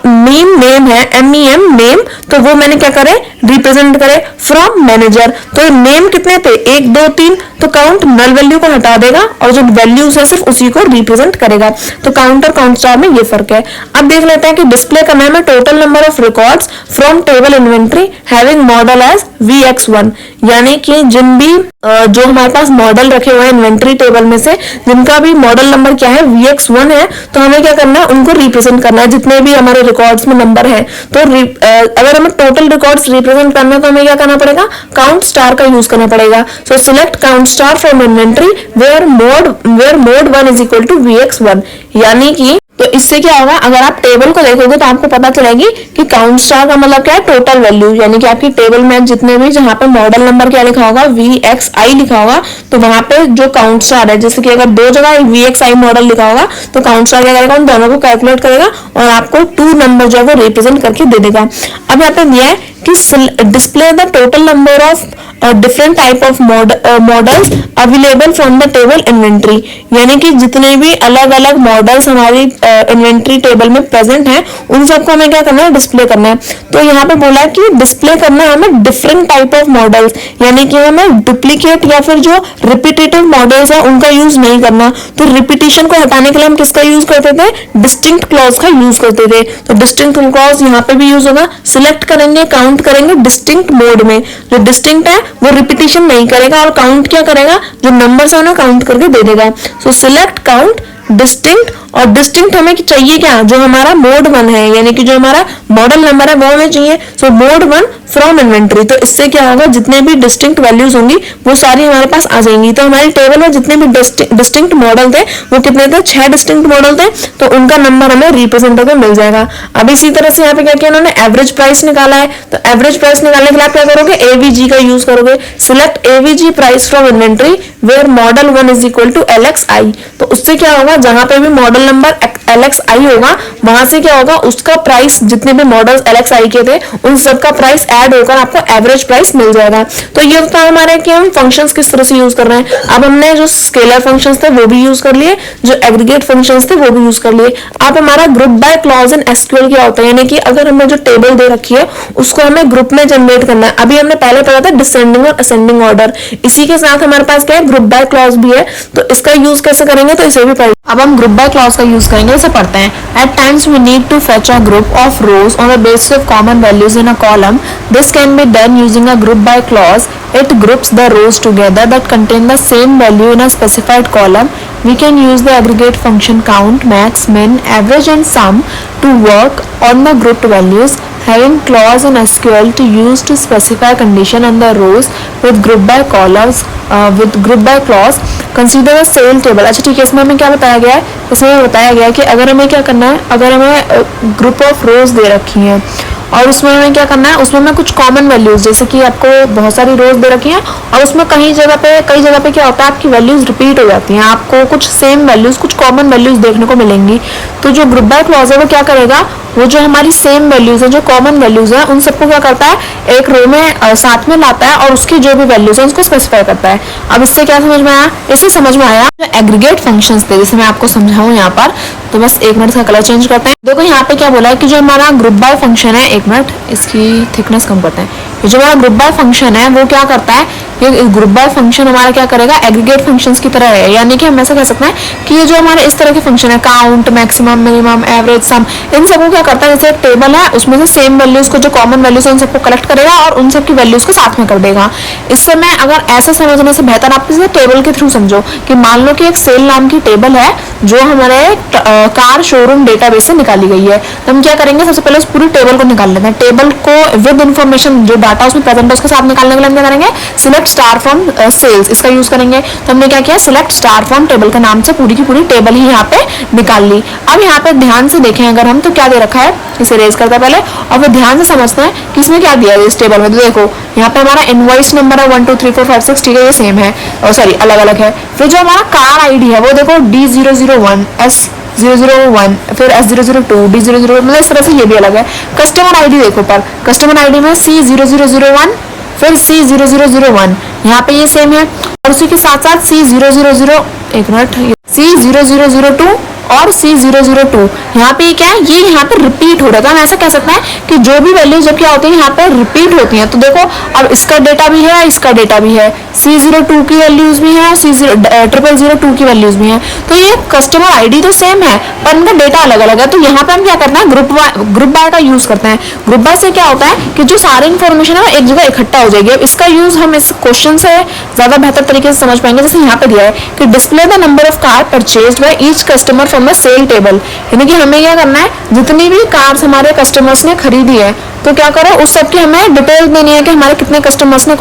नेम है, MEM नेम, तो वो मैंने क्या करे, रिप्रेजेंट करे फ्रॉम मैनेजर। तो नेम कितने थे, 1 2 3, तो काउंट नल वैल्यू को हटा देगा और जो वैल्यूज है सिर्फ उसी को रिप्रेजेंट करेगा। तो काउंट और काउंट स्टार में ये फर्क है। अब देख लेते हैं कि डिस्प्ले करना है total number of records from table inventory having model as VX1, यानी कि जिन भी जो हमारे पास मॉडल रखे हुए हैं इन्वेंट्री टेबल में से जिनका भी मॉडल नंबर क्या है, VX1 है, तो हमें क्या करना है, उनको रिप्रेजेंट करना है जितने भी हमारे रिकॉर्ड्स में नंबर है। तो अगर हमें टोटल रिकॉर्ड्स रिप्रेजेंट करना है तो हमें क्या करना पड़ेगा, काउंट स्टार का यूज करना पड़ेगा। So select count star from inventory where mode 1 is equal to VX1, यानी कि तो इससे क्या होगा, अगर आप टेबल को देखोगे तो आपको पता चलेगी कि काउंट स्टार का मतलब क्या है, टोटल वैल्यू, यानी कि आपकी टेबल में जितने भी, जहां पे मॉडल नंबर क्या लिखा होगा, VXI लिखा होगा, तो वहां पे जो काउंट स्टार है, जैसे कि अगर 2 जगह VXI मॉडल लिखा होगा तो काउंट स्टार क्या करेगा, उन दोनों को कैलकुलेट करेगा और आपको 2 नंबर जो है वो रिप्रेजेंट करके दे देगा। अब यहाँ पे दिया है कि display the total number of different type of models available from the table inventory, यानी कि जितने भी अलग अलग मॉडल्स हमारी इन्वेंट्री टेबल में प्रेजेंट हैं उन सबको हमें क्या करना है, डिस्प्ले करना है। तो यहाँ पे बोला है कि डिस्प्ले करना है हमें डिफरेंट टाइप ऑफ मॉडल्स, यानी कि हमें डुप्लीकेट या फिर जो रिपीटेटिव मॉडल्स है उनका यूज नहीं करना। तो रिपीटिशन को हटाने के लिए हम किसका यूज करते थे, डिस्टिंक्ट क्लॉज का यूज करते थे। तो डिस्टिंक्ट क्लॉज यहाँ पे भी यूज होगा। सिलेक्ट करेंगे, काउंट करेंगे डिस्टिंक्ट मोड में, जो डिस्टिंक्ट है वो रिपीटिशन नहीं करेगा और काउंट क्या करेगा, जो नंबर्स है उन्हें काउंट करके दे देगा। सो सिलेक्ट काउंट डिस्टिंक्ट, और डिस्टिंक्ट हमें चाहिए क्या, जो हमारा मोड 1 है, यानी कि जो हमारा मॉडल नंबर है वो हमें चाहिए। सो मोड 1 फ्रॉम इन्वेंट्री, तो इससे क्या होगा, जितने भी डिस्टिंक्ट वैल्यूज होंगी वो सारी हमारे पास आ जाएंगी। तो हमारी टेबल में जितने भी डिस्टिंक्ट मॉडल थे वो कितने थे, 6 डिस्टिंक्ट मॉडल थे, तो उनका नंबर हमें रिप्रेजेंट होकर मिल जाएगा। अब इसी तरह से यहाँ पे क्या किया उन्होंने, एवरेज प्राइस निकाला है। तो एवरेज प्राइस निकालने के लिए आप क्या करोगे, AVG का यूज करोगे। Select AVG price from inventory where model 1 is equal to LXI, तो उससे क्या होगा, जहां पे भी मॉडल नंबर LXI होगा वहां से क्या होगा, उसका प्राइस जितने भी मॉडल्स LXI के थे उन सब का प्राइस ऐड होकर आपको एवरेज प्राइस मिल जाएगा। तो ये होता है हमारे कि हम फंक्शंस किस तरह से यूज कर रहे हैं। अब हमने जो स्केलर फंक्शंस थे वो भी यूज कर लिए, जो एग्रीगेट फंक्शंस थे वो भी यूज कर लिए। अब हमारा group by clause in SQL क्या होता है, यानी कि अगर हमें जो टेबल दे रखी है उसको हमें ग्रुप में जनरेट करना है। अभी हमने पहले पढ़ा था डिसेंडिंग और असेंडिंग ऑर्डर, इसी के साथ हमारे पास क्या है, ग्रुप बाय क्लॉज भी है। तो इसका यूज कैसे करेंगे, तो इसे भी पढ़ेंगे। अब हम ग्रुप बाय क्लॉज का यूज करेंगे, इसे पढ़ते हैं। At times we need to fetch a group of rows on the basis of common values in a column. This can be done using a group by clause. It groups the rows together that contain the same value in a specified column. We can use the aggregate function count, max, min, average and sum to work on the grouped values. Having clause in SQL to use to specify condition on the rows with group by columns with group by clause. Consider a sale table. अच्छा ठीक है, इसमें हमें क्या बताया गया है, इसमें बताया गया है कि अगर हमें क्या करना है, अगर हमें ग्रुप ऑफ रोज दे रखी हैं और उसमें हमें क्या करना है, उसमें हमें कुछ कॉमन वैल्यूज, जैसे कि आपको बहुत सारी रोज दे रखी हैं और उसमें कई जगह पे क्या होता है, आपकी वैल्यूज रिपीट हो जाती हैं, आपको कुछ सेम वैल्यूज, कुछ कॉमन वैल्यूज देखने को मिलेंगी। तो जो ग्रुप बाय क्लॉज है वो क्या करेगा, वो जो हमारी सेम वैल्यूज है, जो कॉमन वैल्यूज है, उन सबको क्या करता है, एक रो में साथ में लाता है और उसकी जो भी वैल्यूज है उसको स्पेसिफाई करता है। अब इससे क्या समझ में आया, इससे समझ में आया जो एग्रीगेट फंक्शंस थे, जैसे मैं आपको समझाऊं यहाँ पर, तो बस एक मिनट का कलर चेंज करते हैं। देखो यहाँ पे क्या बोला है कि जो हमारा ग्रुप बाय फंक्शन है, एक मिनट इसकी थिकनेस कम करते हैं। ये जो हमारा ग्रुप बाय फंक्शन है वो क्या करता है, ये ग्रुप बाय फंक्शन हमारा क्या करेगा, एग्रीगेट फंक्शंस की तरह है। यानी कि हम ऐसा कह सकते हैं कि ये जो हमारे इस तरह के फंक्शन है, काउंट, मैक्सिमम, मिनिमम, एवरेज, सम, इन सबको क्या करता है, जैसे एक टेबल है उसमें से सेम वैल्यूज को, जो कॉमन वैल्यूज है उन सबको कलेक्ट करेगा और उन सब की वैल्यूज को साथ में कर देगा। इस समय अगर ऐसा समझने से बेहतर आप इसे टेबल के थ्रू समझो कि मान लो कि एक सेल नाम की टेबल है जो हमारे कार शोरूम डेटाबेस से निकाली गई है। तो हम क्या करेंगे, सबसे पहले उस पूरी टेबल को निकाल लेते हैं। टेबल को विद इन्फॉर्मेशन, जो डाटा उसमें प्रेजेंट है उसके साथ निकालने के लिए हम क्या करेंगे, सिलेक्ट स्टार फ्रॉम सेल्स, इसका यूज करेंगे। तो हमने क्या किया, सिलेक्ट स्टार फ्रॉम टेबल के नाम से पूरी की पूरी टेबल ही यहाँ पे निकाल ली। अब यहाँ पे ध्यान से देखें अगर हम, तो क्या दे रखा है, इसे रेज करते हैं पहले और फिर ध्यान से समझते हैं कि इसमें क्या दिया है इस टेबल में। तो देखो यहाँ पे हमारा इनवॉइस नंबर है 1 2 3 4 5 6, ठीक है, ये सेम है, और सॉरी अलग अलग है। फिर जो हमारा कार आईडी है वो देखो D001 S001, फिर S002 D001, मतलब इस तरह से ये भी अलग है। कस्टमर आईडी देखो पर, कस्टमर आईडी में C0001 फिर C0001, यहाँ पे ये सेम है, और उसी के साथ साथ C000, एक मिनट, C0002 और C002, यहाँ पे क्या है, ये यहाँ पे रिपीट हो रहा था। हम ऐसा कह सकते हैं कि जो भी वैल्यूज जब क्या होती है यहाँ पे रिपीट होती हैं। तो देखो अब इसका डेटा भी है, इसका डेटा भी है, C02 की वैल्यूज भी है, C0002 की वैल्यूज भी है। तो ये कस्टमर आईडी तो सेम है पर इनका डेटा अलग अलग है। तो यहाँ पे हम क्या करते हैं, ग्रुप बाय का यूज करते हैं। ग्रुप बाय से क्या होता है कि जो सारी इन्फॉर्मेशन है वो एक जगह इकट्ठा हो जाएगी। इसका यूज हम इस क्वेश्चन से ज्यादा बेहतर तरीके से समझ पाएंगे। जैसे यहाँ पे दिया है कि display the number of car purchased by each customer from the sale table, यानी कि हमें क्या करना है, जितनी भी कार्स हमारे कस्टमर्स ने खरीदी है तो क्या करो, उस सब की हमें डिटेल देनी है कि हमारे कितने कस्टमर्स ने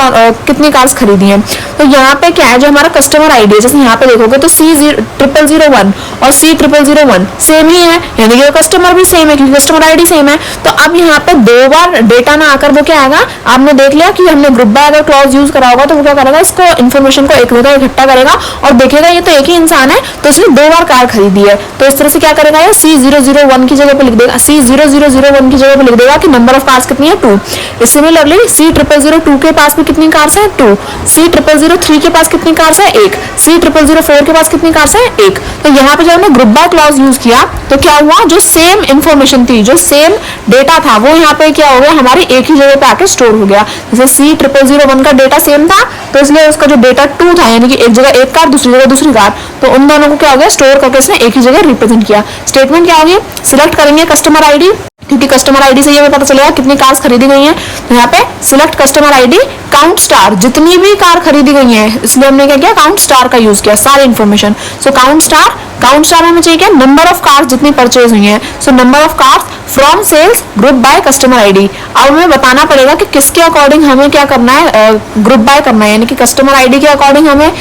कितनी कार्स खरीदी हैं। तो यहाँ पे क्या है, जो हमारा कस्टमर आईडी है, जैसे यहाँ पे देखोगे तो C0001 और C0001 सेम ही है, यानी कि कस्टमर भी सेम है क्योंकि कस्टमर आईडी सेम है। तो अब यहाँ पे दो बार डेटा ना आकर वो क्या आएगा, आपने देख लिया कि हमने ग्रुप बाय अगर क्लॉज यूज करा होगा तो वो क्या करेगा, इसको इन्फॉर्मेशन को एक जगह इकट्ठा करेगा और देखेगा ये तो एक ही इंसान है तो इसने दो बार कार खरीदी है। तो इस तरह से क्या करेगा, ये C001 की जगह पे लिख देगा, C0001 की जगह पे लिख देगा कि नंबर ऑफ कार्स कितनी है, 2। सिमिलरली C0002 के पास भी कितनी कार्स है, 2। C0003 के पास कितनी कार्स है, 1। C0004 के पास कितनी कार्स है, 1। तो यहाँ पे जब हमने ग्रुप बाय क्लॉज यूज किया तो क्या हुआ, जो सेम इंफॉर्मेशन थी, जो सेम डेटा था वो यहाँ पे क्या हो गया, हमारी एक ही जगह पे आके स्टोर हो गया। जैसे C0001 का डेटा सेम था तो इसलिए उसका जो डेटा 2 था, यानी कि एक जगह एक कार दूसरी जगह दूसरी कार, तो उन दोनों को क्या हो गया, स्टोर करके इसने एक ही जगह रिप्रेजेंट किया। स्टेटमेंट क्या होगी, सिलेक्ट करेंगे कस्टमर आईडी, क्योंकि कस्टमर आईडी से ये पता चलेगा कितनी कार्स खरीदी गई हैं। तो यहाँ पे select customer ID, count star, जितनी भी कार खरीदी गई हैं, इसलिए हमने क्या किया, काउंट स्टार का यूज किया, सारी इन्फॉर्मेशन। सो काउंट स्टार में हमें चाहिए क्या, नंबर ऑफ कार्स जितनी परचेज हुई हैं। So number of cars from sales group by customer ID. अब हमें बताना पड़ेगा कि किसके अकॉर्डिंग हमें क्या करना है, ग्रुप बाय करना है, यानी कि कस्टमर आईडी के अकॉर्डिंग हमें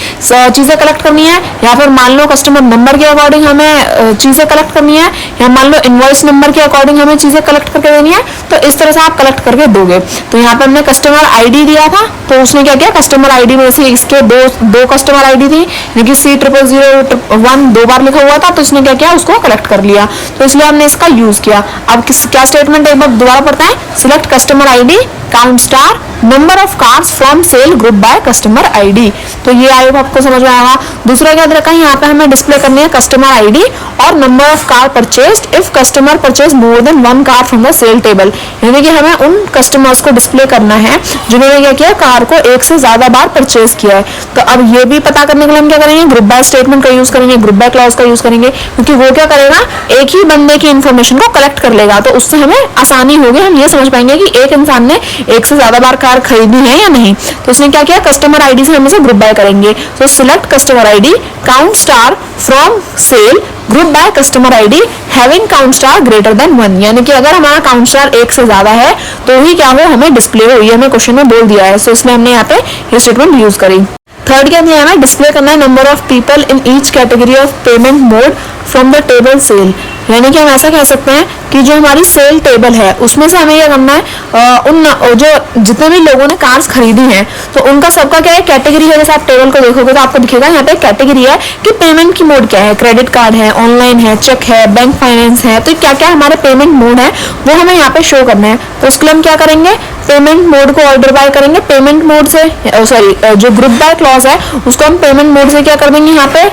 चीजें कलेक्ट करनी है, या फिर मान लो कस्टमर नंबर के अकॉर्डिंग हमें चीजें कलेक्ट करनी है, या मान लो इनवॉइस नंबर के अकॉर्डिंग हमें चीजें कलेक्ट करके देनी है। तो इस तरह से आप कलेक्ट करके दोगे। तो यहाँ पे हमने कस्टमर आईडी दिया था तो उसने क्या किया, कस्टमर आईडी में से इसके दो कस्टमर आईडी थी, यानी कि C0001 दो बार लिखा हुआ था, तो इसने क्या किया, उसको कलेक्ट कर लिया, तो इसलिए हमने इसका यूज किया। अब क्या स्टेटमेंट एक बार दोबारा पढ़ते हैं, select customer ID count star number of cars from sale group by customer ID. तो ये आई आपको समझ में आएगा। दूसरा क्या रखा है, यहाँ पे हमें डिस्प्ले करनी है कस्टमर आईडी और number of car purchased if customer purchase more than 1 car from the sale table, यानी कि हमें उन कस्टमर्स को डिस्प्ले करना है जिन्होंने क्या किया, कार को एक से ज्यादा बार परचेज किया है। तो अब ये भी पता करने के लिए हम क्या करेंगे, ग्रुप बाय स्टेटमेंट का यूज करेंगे, ग्रुप बाय क्लॉज का यूज करेंगे, क्योंकि वो क्या करेगा, एक ही बंदे की इन्फॉर्मेशन को कलेक्ट कर लेगा, तो उससे हमें आसानी होगी, हम ये समझ पाएंगे कि एक इंसान ने एक से ज्यादा बार कार खरीदी है या नहीं। तो इसने क्या किया, कस्टमर आईडी से हम इसे ग्रुप बाय करेंगे। तो select customer ID count star from sale group by customer ID having count star greater than 1, यानी कि अगर हमारा काउंट स्टार एक से ज्यादा है तो ही क्या हो, हमें डिस्प्ले हो, ये हमें क्वेश्चन में बोल दिया है, तो इसलिए हमने यहाँ पे ये स्टेटमेंट यूज करी। थर्ड क्या दिया है, डिस्प्ले करना है number of people in each category of payment mode from the table sale, यानी कि हम ऐसा कह सकते हैं कि जो हमारी सेल टेबल है उसमें से हमें यह करना है उन जो जितने भी लोगों ने कार्स खरीदी हैं तो उनका सबका क्या है, कैटेगरी है। जैसे आप टेबल को देखोगे तो आपको दिखेगा यहाँ पे कैटेगरी है कि पेमेंट की मोड क्या है, क्रेडिट कार्ड है, ऑनलाइन है, चेक है, बैंक फाइनेंस है, तो क्या क्या हमारे पेमेंट मोड है वो हमें यहाँ पे शो करना है। तो उसके लिए हम क्या करेंगे, पेमेंट मोड को ऑर्डर बाय करेंगे, पेमेंट मोड से सॉरी जो ग्रुप बाय क्लॉज है उसको हम पेमेंट मोड से क्या कर देंगे, यहाँ पे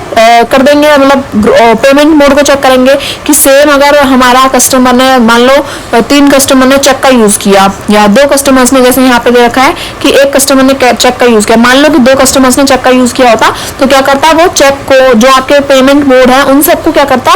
कर देंगे, मतलब पेमेंट मोड को चेक करेंगे कि सेम अगर हमारा कस्टमर ने मान लो 3 कस्टमर ने चेक का यूज किया या 2 कस्टमर्स ने, जैसे यहाँ पे दे रखा है कि एक कस्टमर ने चेक का यूज किया, मान लो कि 2 कस्टमर्स ने चेक का यूज किया होता, तो क्या करता, वो चेक को जो आपके पेमेंट मोड है उन सबको क्या करता,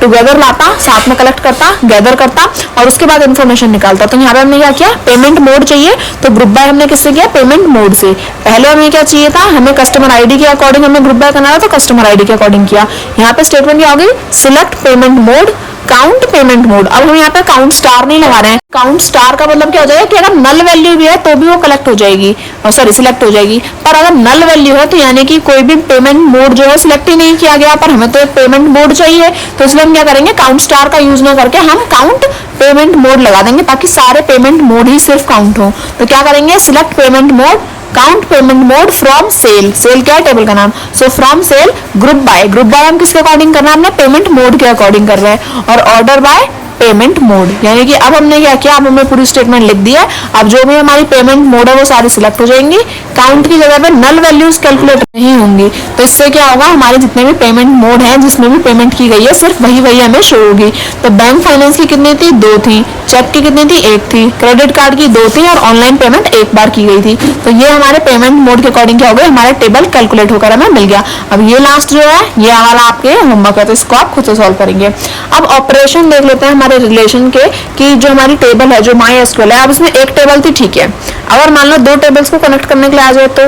टुगेदर लाता, साथ में कलेक्ट करता, गैदर करता और उसके बाद इन्फॉर्मेशन निकालता। तो यहाँ पे हमने क्या किया, पेमेंट मोड चाहिए तो ग्रुप बाय हमने किससे किया, पेमेंट मोड से। पहले हमें क्या चाहिए था, हमें कस्टमर आईडी के अकॉर्डिंग हमें ग्रुप बाय करना था, तो कस्टमर आईडी के अकॉर्डिंग किया। यहाँ पे स्टेटमेंट क्या होगी, select payment mode count payment mode. अब हम यहाँ पे काउंट स्टार नहीं लगा रहे हैं, काउंट स्टार का मतलब क्या हो जाएगा कि अगर नल वैल्यू भी है तो भी वो कलेक्ट हो जाएगी, सॉरी सिलेक्ट हो जाएगी, पर अगर नल वैल्यू है तो यानी कि कोई भी पेमेंट मोड जो है सिलेक्ट ही नहीं किया गया, पर हमें तो पेमेंट मोड चाहिए, तो इसलिए हम क्या करेंगे, काउंट स्टार का यूज ना करके हम काउंट पेमेंट मोड लगा देंगे ताकि सारे पेमेंट मोड ही सिर्फ काउंट हो। तो क्या करेंगे, select payment mode count payment mode from sale, sale क्या है, टेबल का नाम, so from sale group by, group by हम किसके अकॉर्डिंग कर रहे हैं, हमने पेमेंट मोड के अकॉर्डिंग कर रहे हैं, और ऑर्डर बाय पेमेंट मोड, यानी कि अब हमने क्या किया, अब हमने पूरी स्टेटमेंट लिख दी है। अब जो भी हमारी पेमेंट मोड है वो सारी सिलेक्ट हो जाएंगी, काउंट की जगह पे नल वैल्यूज कैलकुलेट नहीं होंगी, तो इससे क्या होगा, हमारे जितने भी पेमेंट मोड हैं जिसमें भी पेमेंट की गई है सिर्फ वही हमें शो होगी। तो बैंक फाइनेंस की कितनी थी, 2 थी, चेक की कितनी थी, 1 थी, क्रेडिट कार्ड की 2 थी और ऑनलाइन पेमेंट 1 बार की गई थी। तो ये हमारे पेमेंट मोड के अकॉर्डिंग क्या हो गया, हमारा टेबल कैलकुलेट होकर हमें मिल गया। अब ये लास्ट जो है ये वाला आपके होमवर्क है, तो इसको आप खुद से सॉल्व करेंगे। अब ऑपरेशन देख लेते हैं हमारे रिलेशन के, कि जो हमारी टेबल है जो MySQL है, अब इसमें एक टेबल थी, ठीक है, अगर मान लो 2 टेबल्स को कनेक्ट करने के लिए आ जाए तो,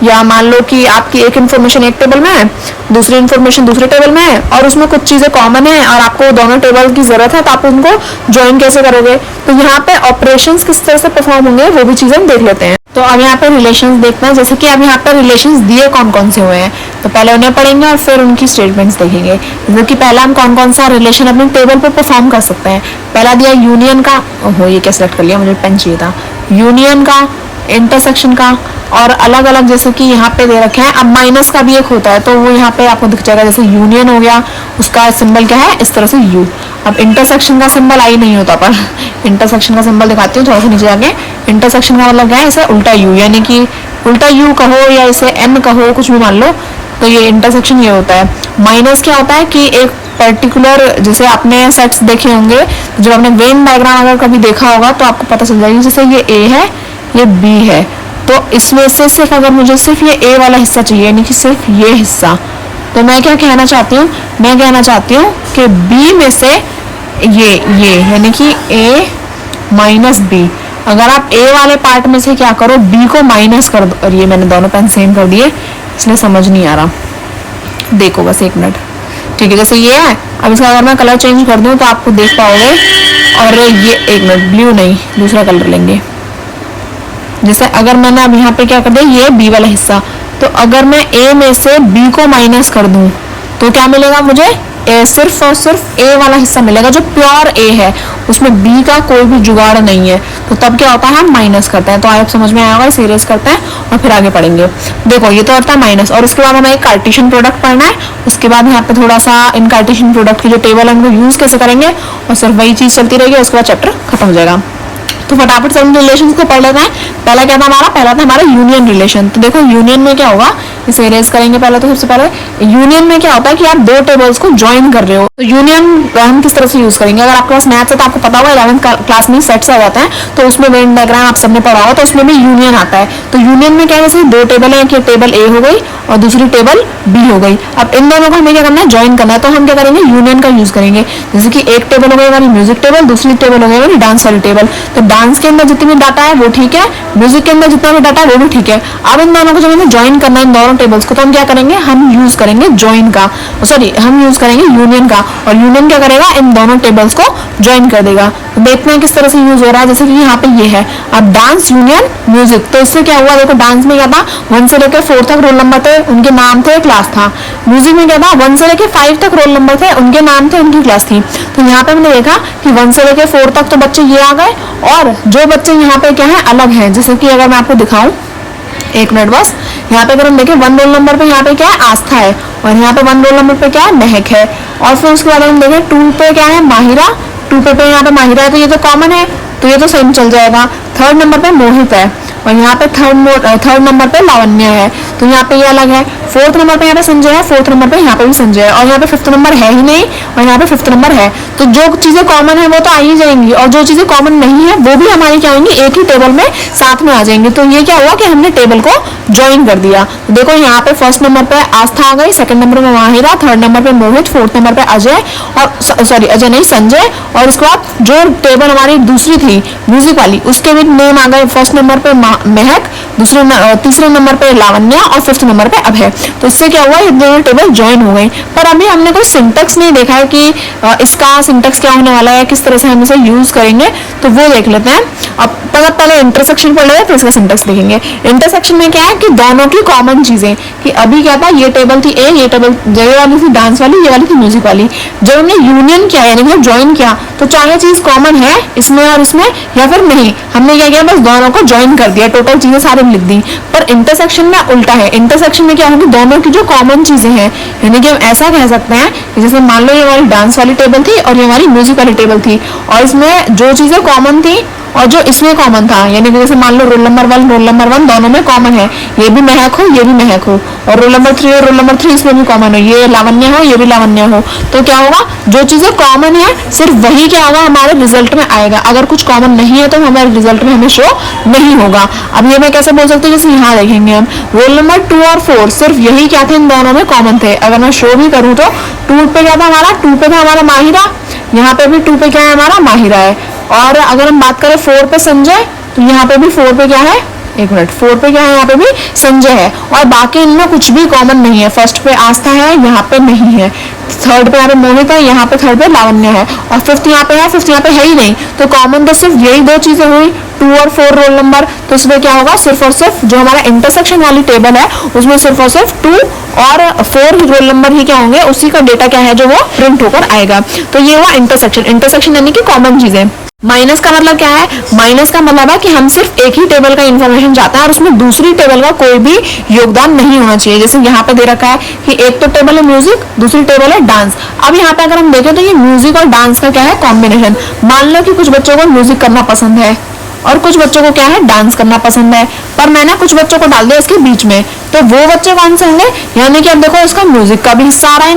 या मान लो कि आपकी एक इन्फॉर्मेशन एक टेबल में है, दूसरी इन्फॉर्मेशन दूसरे टेबल में है और उसमें कुछ चीजें कॉमन है और आपको दोनों टेबल की जरूरत है, तो आप उनको ज्वाइन कैसे करोगे। तो यहाँ पे ऑपरेशंस किस तरह से परफॉर्म होंगे वो भी चीजें देख लेते हैं। तो अब यहाँ पे रिलेशंस देखते हैं, जैसे कि अब यहाँ पे रिलेशंस दिए कौन कौन से हुए हैं, तो पहले उन्हें पढ़ेंगे और फिर उनकी स्टेटमेंट्स देखेंगे। जैसे कि पहला हम कौन कौन सा रिलेशन अपने टेबल पे परफॉर्म कर सकते हैं। पहला दिया यूनियन का, ओहो ये क्या सेलेक्ट कर लिया, मुझे पेन चाहिए था, यूनियन का, इंटरसेक्शन का और अलग अलग, जैसे कि यहाँ पे दे रखे हैं। अब माइनस का भी एक होता है तो वो यहाँ पे आपको दिख जाएगा, जैसे यूनियन हो गया, उसका सिंबल क्या है, इस तरह से यू। अब इंटरसेक्शन का सिंबल आई नहीं होता, पर इंटरसेक्शन का सिंबल दिखाती हूँ थोड़ा सा नीचे जाके। इंटरसेक्शन का मतलब क्या है, इसे उल्टा यू, यानी कि उल्टा यू कहो या इसे एन कहो, कुछ भी मान लो, तो ये इंटरसेक्शन ये होता है। माइनस क्या होता है कि एक पर्टिकुलर, जैसे आपने सेट्स देखे होंगे, जब आपने वेन डायग्राम अगर कभी देखा होगा तो आपको पता चल जाएगी, जैसे ये ए है ये बी है, तो इसमें से सिर्फ अगर मुझे सिर्फ ये ए वाला हिस्सा चाहिए, यानी कि सिर्फ ये हिस्सा, तो मैं क्या कहना चाहती हूँ, मैं कहना चाहती हूँ कि बी में से ये यानी कि ए माइनस बी, अगर आप ए वाले पार्ट में से क्या करो, बी को माइनस कर दो, और ये मैंने दोनों पेन सेम कर दिए इसलिए समझ नहीं आ रहा, देखो बस 1 मिनट, ठीक है। जैसे ये है, अब इसका अगर मैं कलर चेंज कर दूं तो आपको देख पाओगे, और ये 1 मिनट, ब्लू नहीं दूसरा कलर लेंगे। जैसे अगर मैंने अब यहाँ पे क्या कर दिया, ये बी वाला हिस्सा, तो अगर मैं ए में से बी को माइनस कर दूं तो क्या मिलेगा मुझे, सिर्फ और सिर्फ ए वाला हिस्सा मिलेगा जो प्योर ए है, उसमें बी का कोई भी जुगाड़ नहीं है। तो तब क्या होता है, हम माइनस करते हैं। तो आप समझ में आया होगा, इसे इरेज करते हैं और फिर आगे पढ़ेंगे। देखो ये तो होता है माइनस, और उसके बाद हमें एक कार्टेशियन प्रोडक्ट पढ़ना है। उसके बाद यहाँ पे थोड़ा सा इन कार्टेशियन प्रोडक्ट की जो टेबल है उनको यूज कैसे करेंगे, और सिर्फ वही चीज चलती रहेगी, उसके बाद चैप्टर खत्म हो जाएगा। तो फटाफट से हम रिलेशंस को पढ़ लेते हैं। पहला क्या था हमारा, पहला था हमारा यूनियन रिलेशन। तो देखो यूनियन में क्या होगा, इसे इरेज करेंगे पहले। तो सबसे पहले यूनियन में क्या होता है कि आप दो टेबल्स को ज्वाइन कर रहे हो। तो यूनियन हम किस तरह से यूज करेंगे, अगर आपके पास मैथ्स है तो आपको पता होगा 11th क्लास में सेट्स आ जाते हैं, तो उसमें वेन डायग्राम आप सबने पढ़ा होगा, तो उसमें भी यूनियन आता है। तो यूनियन में क्या है, जैसे दो टेबल है, टेबल ए हो गई और दूसरी टेबल बी हो गई। अब इन दोनों को हमें क्या करना है, ज्वाइन करना है। तो हम क्या करेंगे, यूनियन का यूज करेंगे। जैसे कि एक टेबल हो गई हमारी म्यूजिक टेबल, दूसरी टेबल हो गई हमारी डांस वाली टेबल। तो डांस के अंदर जितनी भी डाटा है वो ठीक है, म्यूजिक के अंदर जितना भी डाटा है वो भी ठीक है। अब इन दोनों को जब हमें ज्वाइन करना है, इन दोनों टेबल्स को, तो हम क्या करेंगे, हम यूज करेंगे ज्वाइन का, सॉरी हम यूज करेंगे यूनियन का। और यूनियन क्या करेगा, इन दोनों टेबल्स को ज्वाइन कर देगा। तो देखते हैं किस तरह से यूज हो रहा है। जैसे कि यहाँ पे ये है, अब डांस यूनियन म्यूजिक। तो इससे क्या हुआ, देखो डांस में क्या था, 1 से लेकर 4 तक रोल नंबर थे, उनके नाम थे, क्लास था। म्यूजिक में क्या था, 1 से लेकर 5 तक रोल नंबर थे, उनके नाम थे, उनकी क्लास थी। तो यहाँ पे हमने देखा कि 1 से लेकर 4 तक तो बच्चे ये आ गए, और जो बच्चे यहाँ पे क्या है, अलग है। जैसे कि अगर मैं आपको दिखाऊं, एक मिनट बस, यहाँ पे अगर हम देखें 1 रोल नंबर पे यहाँ पे क्या है, आस्था है, और यहाँ पे 1 रोल नंबर पे क्या है, महक है। और फिर उसके बाद हम देखें 2 पे क्या है, माहिरा, 2 पे यहाँ पे माहिरा है, तो ये तो कॉमन है, तो ये तो सेम चल जाएगा। 3rd नंबर पे मोहित है, और यहाँ पे 3rd नंबर पे लावण्य है, तो यहाँ पे ये अलग है। 4th नंबर पे यहाँ पे संजय है, 4th नंबर पे यहाँ पे भी संजय है, और यहाँ पे 5th नंबर है ही नहीं, और यहाँ पे 5th नंबर है। तो जो चीजें कॉमन है वो तो आ ही जाएंगी, और जो चीजें कॉमन नहीं है वो भी हमारी क्या होंगी, एक ही टेबल में साथ में आ जाएंगे। तो ये क्या हुआ कि हमने टेबल को ज्वाइन कर दिया। तो देखो यहाँ पे 1st नंबर पे आस्था आ गई, 2nd नंबर पे माहिरा, 3rd नंबर पे मोहित, 4th नंबर पे अजय, और सॉरी अजय नहीं, संजय। और उसके बाद जो टेबल हमारी दूसरी थी म्यूजिक वाली, उसके भी नेम आ गए। 1st नंबर पे महक, तीसरे नंबर पे लावण्य, और 5th नंबर पे अभय। तो इससे क्या हुआ, ये दोनों टेबल ज्वाइन हो गई। पर अभी हमने कोई सिंटेक्स नहीं देखा है कि इसका सिंटेक्स क्या होने वाला है, किस तरह से हम इसे यूज करेंगे, तो वो देख लेते हैं। अब पहले इंटरसेक्शन पढ़ लेते, फिर इसका सिंटेक्स देखेंगे। इंटरसेक्शन में क्या है कि दोनों की कॉमन चीजें, कि अभी क्या था, ये टेबल थी ए, ये टेबल ये वाली थी डांस वाली, ये वाली थी म्यूजिक वाली। जब हमने यूनियन किया यानी कि ज्वाइन किया, तो चाहे चीज कॉमन है इसमें और इसमें या फिर नहीं, हमने क्या किया, बस दोनों को ज्वाइन कर दिया, टोटल चीजें सारी लिख दी। पर इंटरसेक्शन में उल्टा है। इंटरसेक्शन में क्या होगी, दोनों की जो कॉमन चीजें हैं, यानी कि हम ऐसा कह सकते हैं कि जैसे मान लो ये हमारी डांस वाली टेबल थी और ये हमारी म्यूजिक वाली टेबल थी, और इसमें जो चीजें कॉमन थी और जो इसमें कॉमन था, यानी कि जैसे मान लो रोल नंबर 1 दोनों में कॉमन है, ये भी महक हो, ये भी महक हो, और रोल नंबर 3 और रोल नंबर 3 इसमें भी कॉमन हो, ये लावण्य हो, ये भी लावण्य हो। तो क्या होगा, जो चीजें कॉमन है सिर्फ वही क्या होगा, हमारे रिजल्ट में आएगा। अगर कुछ कॉमन नहीं है तो हमारे रिजल्ट में हमें शो नहीं होगा। अब ये मैं कैसे बोल सकती हूँ, जैसे यहाँ देखेंगे हम रोल नंबर 2 और 4 सिर्फ यही क्या थे, इन दोनों में कॉमन थे। अगर मैं शो भी करूँ तो 2 पे क्या था हमारा, 2 पे था हमारा माहिरा, यहाँ पे भी 2 पे क्या है हमारा, माहिरा है। और अगर हम बात करें 4 पे संजय, तो यहाँ पे भी 4 पे क्या है, एक मिनट, 4 पे क्या है, यहाँ पे भी संजय है। और बाकी इनमें कुछ भी कॉमन नहीं है। 1st पे आस्था है, यहाँ पे नहीं है। 3rd पे यहाँ पे मोहित है, यहाँ पे 3rd पे लावण्य है, और 5th यहाँ पे है, 5th यहाँ पे है ही नहीं। तो कॉमन तो सिर्फ यही दो चीजें हुई, 2 और 4 रोल नंबर। तो इसमें क्या होगा, सिर्फ और सिर्फ जो हमारा इंटरसेक्शन वाली टेबल है उसमें सिर्फ और सिर्फ 2 और 4 रोल नंबर ही क्या होंगे, उसी का डेटा क्या है जो वो प्रिंट होकर आएगा। तो ये हुआ इंटरसेक्शन। इंटरसेक्शन यानी कि कॉमन चीजें। माइनस का मतलब क्या है, माइनस का मतलब है कि हम सिर्फ एक ही टेबल का इंफॉर्मेशन चाहते हैं और उसमें दूसरी टेबल का कोई भी योगदान नहीं होना चाहिए। जैसे यहाँ पे दे रखा है कि एक तो टेबल है म्यूजिक, दूसरी टेबल है डांस। अब यहाँ पे अगर हम देखें तो ये म्यूजिक और डांस का क्या है, कॉम्बिनेशन। मान लो कि कुछ बच्चों को म्यूजिक करना पसंद है और कुछ बच्चों को क्या है, डांस करना पसंद है, पर मैंने कुछ बच्चों को डाल दिया इसके बीच में। तो वो बच्चे कौन से होंगे, यानी कि अब देखो इसका म्यूजिक का भी हिस्सा आ रहा है,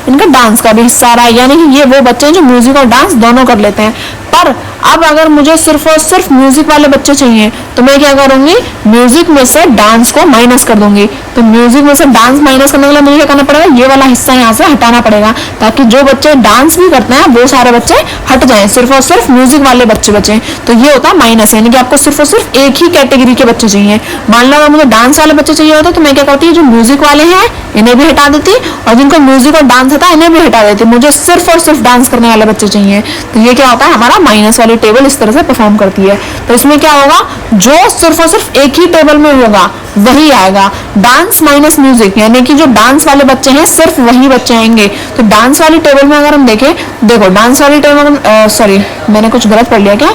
इनका डांस का भी हिस्सा आ रहा है, यानी कि ये वो बच्चे हैं जो म्यूजिक और डांस दोनों कर लेते हैं। पर अब अगर मुझे सिर्फ और सिर्फ म्यूजिक वाले बच्चे चाहिए तो मैं क्या करूंगी, म्यूजिक में से डांस को माइनस कर दूंगी। तो म्यूजिक में से डांस माइनस करने के लिए मुझे क्या करना पड़ेगा, ये वाला हिस्सा यहाँ से हटाना पड़ेगा, ताकि जो बच्चे डांस भी करते हैं वो सारे बच्चे हट जाएं, सिर्फ और सिर्फ म्यूजिक वाले बच्चे बचे। तो ये होता है माइनस, यानी कि आपको सिर्फ और सिर्फ एक ही कैटेगरी के बच्चे चाहिए। मान लो अगर मुझे डांस वाले बच्चे चाहिए होते तो मैं क्या करती हूँ, जो म्यूजिक वाले हैं इन्हें भी हटा देती, और जिनको म्यूजिक और डांस आता है इन्हें भी हटा देती। मुझे सिर्फ और सिर्फ डांस करने वाले बच्चे चाहिए। तो ये क्या होता है, हमारा माइनस वाली टेबल इस तरह से परफॉर्म करती है। तो इसमें क्या होगा, जो सिर्फ और सिर्फ एक ही टेबल में होगा वही आएगा, डांस माइनस म्यूजिक, यानी कि जो डांस वाले बच्चे हैं सिर्फ वही बच्चे आएंगे। तो डांस वाली टेबल में अगर हम देखें, देखो डांस वाली टेबल, सॉरी मैंने कुछ गलत पढ़ लिया क्या,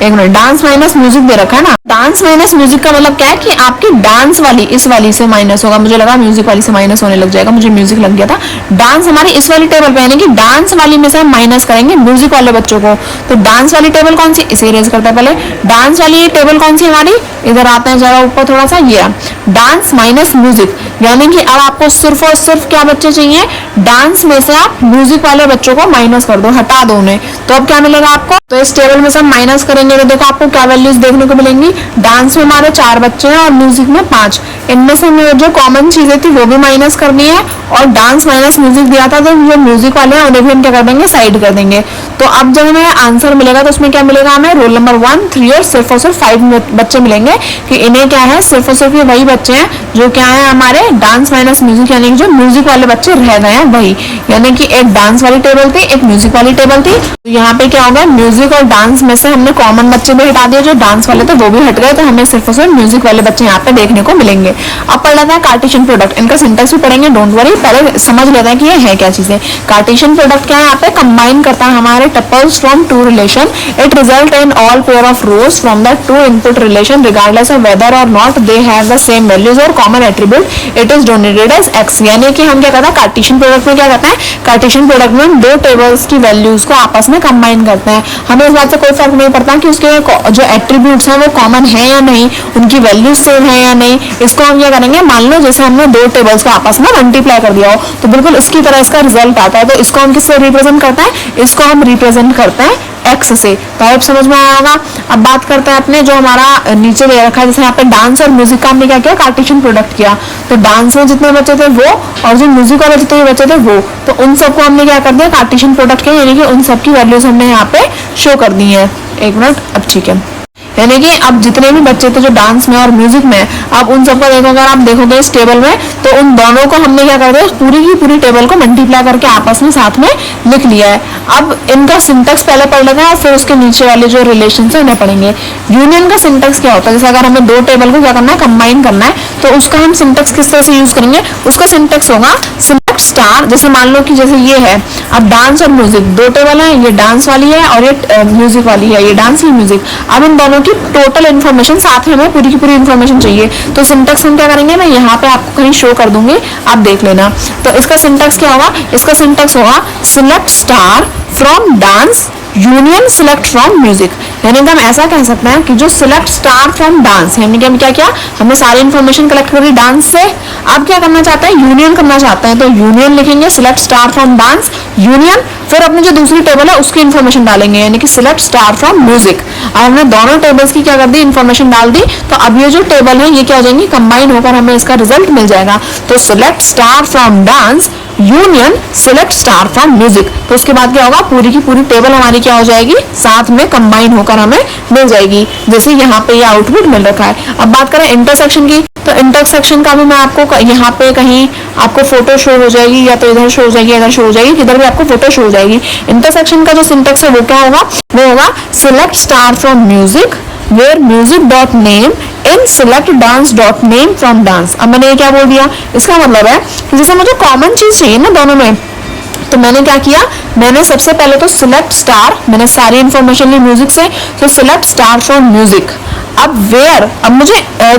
एक मिनट, डांस माइनस म्यूजिक दे रखा है ना। डांस माइनस म्यूजिक का मतलब क्या है कि आपकी डांस वाली इस वाली से माइनस होगा, मुझे लगा म्यूजिक वाली से माइनस होने लग जाएगा, मुझे म्यूजिक लग गया था। डांस हमारी इस वाली टेबल पे, यानी कि डांस वाली में से हम माइनस करेंगे म्यूजिक वाले बच्चों को। तो डांस वाली टेबल कौन सी, इसे इरेज करते हैं पहले। डांस वाली टेबल कौन सी हमारी, इधर आते हैं जरा ऊपर थोड़ा सा, ये डांस माइनस म्यूजिक, यानी कि अब आपको सिर्फ और सिर्फ क्या बच्चे चाहिए, डांस में से आप म्यूजिक वाले बच्चों को माइनस कर दो, हटा दो उन्हें। तो अब क्या मिलेगा आपको, तो इस टेबल में से हम माइनस करेंगे तो देखो आपको क्या वैल्यूज देखने को मिलेंगी। डांस में हमारे 4 बच्चे हैं और म्यूजिक में 5। इनमें से हमें जो कॉमन चीजें थी वो भी माइनस करनी है, और डांस माइनस म्यूजिक दिया था तो जो म्यूजिक वाले हैं उन्हें भी हम क्या कर देंगे, साइड कर देंगे। तो अब जब हमें आंसर मिलेगा तो उसमें क्या मिलेगा, हमें रोल नंबर 1, 3 और सिर्फ 5 बच्चे मिलेंगे। कि इन्हें क्या है, सिर्फ और सिर्फ ये वही बच्चे हैं जो क्या है हमारे डांस माइनस म्यूजिक, यानी कि जो म्यूजिक वाले बच्चे रह गए हैं वही, यानी कि एक डांस वाली टेबल थी, एक म्यूजिक वाली टेबल थी। तो यहाँ पे क्या होगा, म्यूजिक और डांस में से हमने कॉमन बच्चे भी हटा दिए, जो डांस वाले थे वो भी हट गए, तो हमें सिर्फ और सिर्फ म्यूजिक वाले बच्चे यहाँ पे देखने को मिलेंगे। अब पढ़ लेते हैं कार्टेशियन प्रोडक्ट, इनका सिंटेक्स भी पढ़ेंगे, डोंट वरी, पहले समझ लेते हैं कि ये है क्या चीजें। कार्टेशियन प्रोडक्ट क्या है, यहाँ पे कंबाइन करता है हमारे tuples from two relation, it result in all pair of rows from the two input relation regardless of whether or not they have the same values or common attribute, it is donated as X. यानी कि हम क्या करते हैं, कार्टेशियन प्रोडक्ट में क्या करते हैं, कार्टेशियन प्रोडक्ट में हम दो टेबल्स की वैल्यूज को आपस में कंबाइन करते हैं। हमें इस बात से कोई फर्क नहीं पड़ता कि उसके जो एट्रीब्यूट्स हैं वो कॉमन है या नहीं, उनकी वैल्यूज सेम है या नहीं। इसको हम क्या करेंगे, मान लो जैसे हमने दो टेबल्स को आपस में मल्टीप्लाई कर दिया हो, तो बिल्कुल इसकी तरह इसका रिजल्ट आता है। तो इसको हम किससे रिप्रेजेंट करते हैं, इसको हम रिप्रेजेंट करते हैं एक्स से। तो आप समझ में आया होगा। अब बात करते हैं अपने जो हमारा नीचे दे रखा है, जैसे यहाँ पे डांस और म्यूजिक का हमने क्या किया, कार्टेशियन प्रोडक्ट किया। तो डांस में जितने बच्चे थे वो, और जो म्यूजिक वाले जितने बच्चे थे वो, तो उन सबको हमने क्या कर दिया, कार्टेशियन प्रोडक्ट किया, यानी कि उन सबकी वैल्यूज हमने यहाँ पे शो कर दी है। एक मिनट, अब ठीक है, यानी कि अब जितने भी बच्चे थे जो डांस में और म्यूजिक में, अब उन सबको देखो, अगर आप देखोगे इस टेबल में, तो उन दोनों को हमने क्या कर दिया, पूरी की पूरी टेबल को मल्टीप्लाई करके आपस में साथ में लिख लिया है। अब इनका सिंटेक्स पहले पढ़ लेते हैं और फिर उसके नीचे वाले जो रिलेशन है उन्हें पढ़ेंगे। यूनियन का सिंटेक्स क्या होता है, जैसे अगर हमें दो टेबल को क्या करना है, कंबाइन करना है, तो उसका हम सिंटेक्स किस तरह से यूज करेंगे, उसका सिंटेक्स होगा सिलेक्ट स्टार। जैसे मान लो कि जैसे ये है, अब डांस और म्यूजिक दो टेबल है, ये डांस वाली है और ये म्यूजिक वाली है, ये डांस, ये म्यूजिक। अब इन दोनों की टोटल इन्फॉर्मेशन साथ में, हमें पूरी की पूरी इन्फॉर्मेशन चाहिए। तो सिंटेक्स हम क्या करेंगे, मैं यहाँ पे आपको कहीं शो कर दूंगी, आप देख लेना। तो इसका सिंटेक्स क्या होगा, इसका सिंटेक्स होगा select star from dance union select from music. यानी कि हम ऐसा कह सकते हैं कि जो सिलेक्ट स्टार फ्रॉम डांस, यानी कि हम क्या किया, हमने सारी इन्फॉर्मेशन कलेक्ट करी डांस से, अब क्या करना चाहते हैं, यूनियन करना चाहते हैं। तो यूनियन लिखेंगे, select star from dance union, फिर अपनी जो दूसरी टेबल है उसकी इन्फॉर्मेशन डालेंगे, यानी कि सिलेक्ट स्टार फ्रॉम म्यूजिक। अब हमने दोनों टेबल्स की क्या कर दी, इन्फॉर्मेशन डाल दी, तो अब ये जो टेबल है ये क्या हो जाएंगी, कंबाइन होकर हमें इसका रिजल्ट मिल जाएगा। तो select star from dance union select star from music. तो उसके बाद क्या होगा, पूरी की पूरी टेबल हमारी क्या हो जाएगी, साथ में कंबाइन होकर हमें मिल जाएगी, जैसे यहाँ पे ये आउटपुट मिल रखा है। अब बात करें इंटरसेक्शन की, तो इंटरसेक्शन का भी मैं आपको यहाँ पे कहीं आपको फोटो शो हो जाएगी, या तो इधर शो हो जाएगी, इधर शो हो जाएगी, किधर भी आपको फोटो शो हो जाएगी। इंटरसेक्शन का जो सिंटेक्स है वो क्या होगा, वो होगा select star from music where music dot name in select dance dot name from dance। अब मैंने ये क्या बोल दिया, इसका मतलब है कि जैसे मुझे कॉमन चीज चाहिए ना दोनों में, तो मैंने क्या किया, मैंने सबसे पहले तो सिलेक्ट स्टार, मैंने सारी इंफॉर्मेशन ली म्यूजिक से, तो सिलेक्ट स्टार फ्रॉम म्यूजिक। अब वेयर, अब मुझे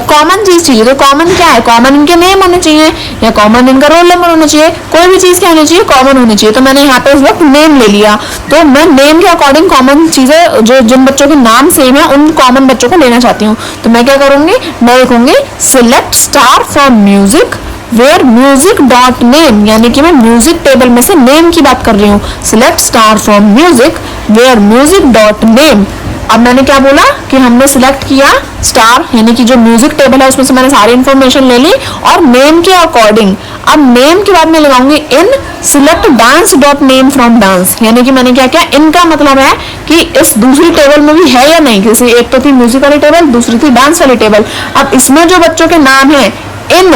कॉमन चीज चाहिए, तो कॉमन क्या है, कॉमन इनके नेम होने चाहिए, या कॉमन इनका रोल नंबर होना चाहिए, कोई भी चीज क्या होनी चाहिए, कॉमन होनी चाहिए। तो मैंने यहाँ पे इस वक्त नेम ले लिया, तो मैं नेम के अकॉर्डिंग कॉमन चीजें जो जिन बच्चों के नाम सेम है उन कॉमन बच्चों को लेना चाहती हूँ। तो मैं क्या करूंगी, मैं लिखूंगी select star from music where music dot name, यानी कि मैं म्यूजिक टेबल में से नेम की बात कर रही हूँ। Select star from music where music dot name. अब मैंने क्या बोला कि हमने सिलेक्ट किया स्टार, यानी कि जो म्यूजिक टेबल है उसमें से मैंने सारी इंफॉर्मेशन ले ली, और नेम के अकॉर्डिंग, अब नेम के बाद मैं लगाऊंगी in select dance dot name from dance. यानी कि मैंने क्या किया, इनका मतलब है कि इस दूसरी टेबल में भी है या नहीं, जैसे एक तो थी म्यूजिक वाली टेबल, दूसरी थी डांस वाली टेबल। अब इसमें जो बच्चों के नाम है इन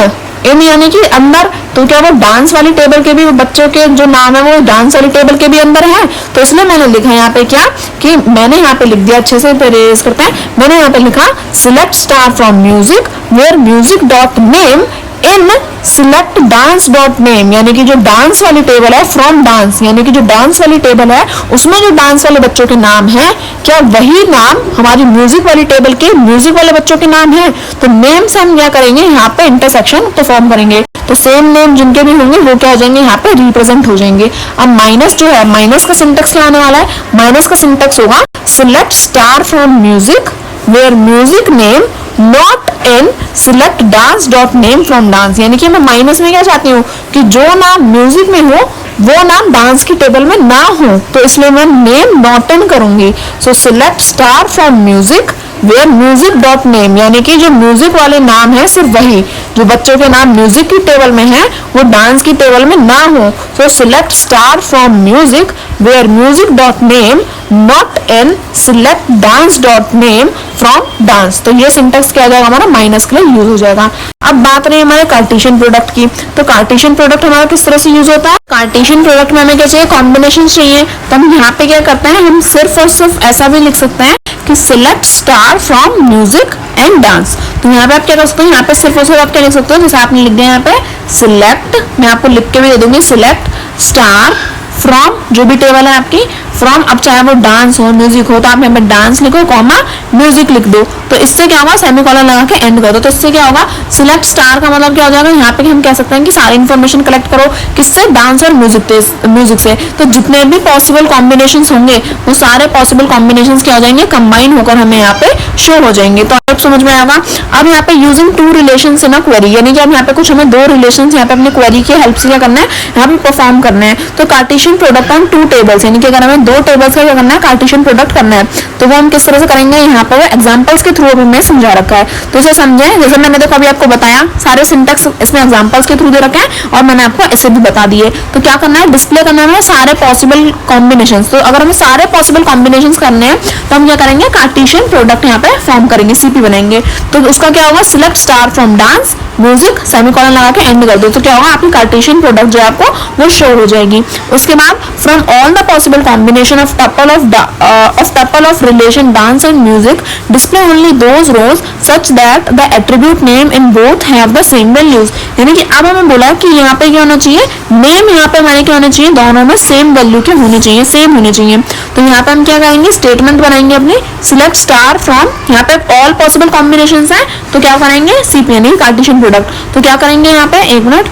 इन यानी कि अंदर, तो क्या वो डांस वाली टेबल के भी बच्चों के जो नाम है वो डांस वाली टेबल के भी अंदर है। तो इसलिए मैंने लिखा यहाँ पे क्या कि मैंने यहाँ पे लिख दिया, अच्छे से रेज करते हैं, मैंने यहाँ पे लिखा select star from music where music dot name in select dance dot name, यानी कि जो डांस वाली टेबल है फ्रॉम डांस, यानी कि जो डांस वाली टेबल है उसमें जो डांस वाले बच्चों के नाम है, क्या वही नाम हमारी म्यूजिक वाली टेबल के म्यूजिक वाले बच्चों के नाम है। तो नेम से हम क्या करेंगे, यहाँ पे इंटरसेक्शन परफॉर्म करेंगे, तो सेम नेम जिनके भी होंगे वो क्या हो जाएंगे, यहाँ पे रिप्रेजेंट हो जाएंगे। अब माइनस जो है, माइनस का सिंटेक्स क्या आने वाला है, माइनस का सिंटेक्स होगा select star from music where music name not in select dance dot name from dance, यानी कि मैं माइनस में क्या चाहती हूँ कि जो नाम म्यूजिक में हो वो नाम डांस की टेबल में ना हो, तो इसलिए मैं नेम नॉट इन करूंगी। So select star from music where music dot name, यानी कि जो म्यूजिक वाले नाम है सिर्फ वही, जो बच्चों के नाम म्यूजिक की टेबल में है वो डांस की टेबल में ना हो। So select star from music where music dot name not in select dance dot name from dance. तो ये सिंटेक्स क्या आ जाएगा हमारा, माइनस के लिए यूज हो जाएगा। अब बात रही हमारे कार्टेशियन प्रोडक्ट की, तो कार्टेशियन प्रोडक्ट हमारा किस तरह से यूज होता है, कार्टेशियन प्रोडक्ट में हमें क्या चाहिए, कॉम्बिनेशन चाहिए। तो हम यहाँ पे क्या करते हैं, हम सिर्फ और सिर्फ ऐसा भी लिख सकते हैं कि select star from music and dance. तो यहाँ पे आप क्या कर सकते हो, यहाँ पे सिर्फ और सिर्फ आप क्या लिख सकते हो, जैसे आपने लिख दिया यहाँ पे सिलेक्ट, मैं आपको लिख के भी दे दूंगी, सिलेक्ट स्टार फ्रॉम जो भी टेबल है आपकी, फ्रॉम, अब चाहे वो डांस हो म्यूजिक हो, तो आप यहाँ पे डांस लिखो कॉमा म्यूजिक लिख दो, तो इससे क्या होगा, सेमीकोलन लगा के एंड कर दो। तो इससे क्या होगा, सिलेक्ट स्टार का मतलब क्या हो जाएगा, यहाँ पे हम कह सकते हैं कि सारी इन्फॉर्मेशन कलेक्ट करो किससे, डांस और म्यूजिक से। तो जितने भी पॉसिबल कॉम्बिनेशन होंगे वो सारे पॉसिबल कॉम्बिनेशन क्या हो जाएंगे, कंबाइन होकर हमें यहाँ पे शो हो जाएंगे। तो आप समझ में आएगा। अब यहाँ पे using two relations in a query, यानी कि अब यहाँ पे कुछ हमें दो रिलेशंस यहाँ पे अपनी क्वेरी की हेल्प से क्या करना है, यहाँ पे परफॉर्म करना है। तो Cartesian product on two tables, यानी कि अगर हमें दो टेबल्स का क्या करना है, कार्टेशियन प्रोडक्ट करना है, तो वो हम किस तरह से करेंगे, यहाँ पर एग्जांपल्स के थ्रू अभी मैं समझा रखा है। तो इसे समझें, जैसे मैंने देखो अभी आपको बताया, सारे सिंटेक्स इसमें एग्जांपल्स के थ्रू दे रखे हैं और मैंने आपको ऐसे भी बता दिए। तो क्या करना है, डिस्प्ले करना है सारे पॉसिबल कॉम्बिनेशंस। तो अगर हमें सारे पॉसिबल कॉम्बिनेशंस करने हैं तो हम क्या करेंगे, कार्टेशियन प्रोडक्ट यहाँ पे फॉर्म करेंगे, सीपी बनाएंगे। तो उसका क्या होगा, select star from dance music semicolon लगा के एंड कर दो, तो क्या होगा, आपकी कार्टेशियन प्रोडक्ट जो है आपको वो शो हो जाएगी। उसके बाद from all the possible combination of tuple of relation dance and music display only those rows such that the attribute name in both have the same values, यानी कि अब हमें बोला कि यहाँ पे क्या होना चाहिए, नेम यहाँ पे हमारे क्या होना चाहिए, दोनों में सेम वैल्यू के होने चाहिए, सेम होने चाहिए। तो यहाँ पे हम क्या करेंगे, स्टेटमेंट बनाएंगे अपनी, सिलेक्ट स्टार फ्रॉम, यहाँ पे ऑल पॉसिबल कॉम्बिनेशंस हैं, तो क्या करेंगे, सीपी यानी कार्टेशियन प्रोडक्ट। तो क्या करेंगे यहाँ पे, एक मिनट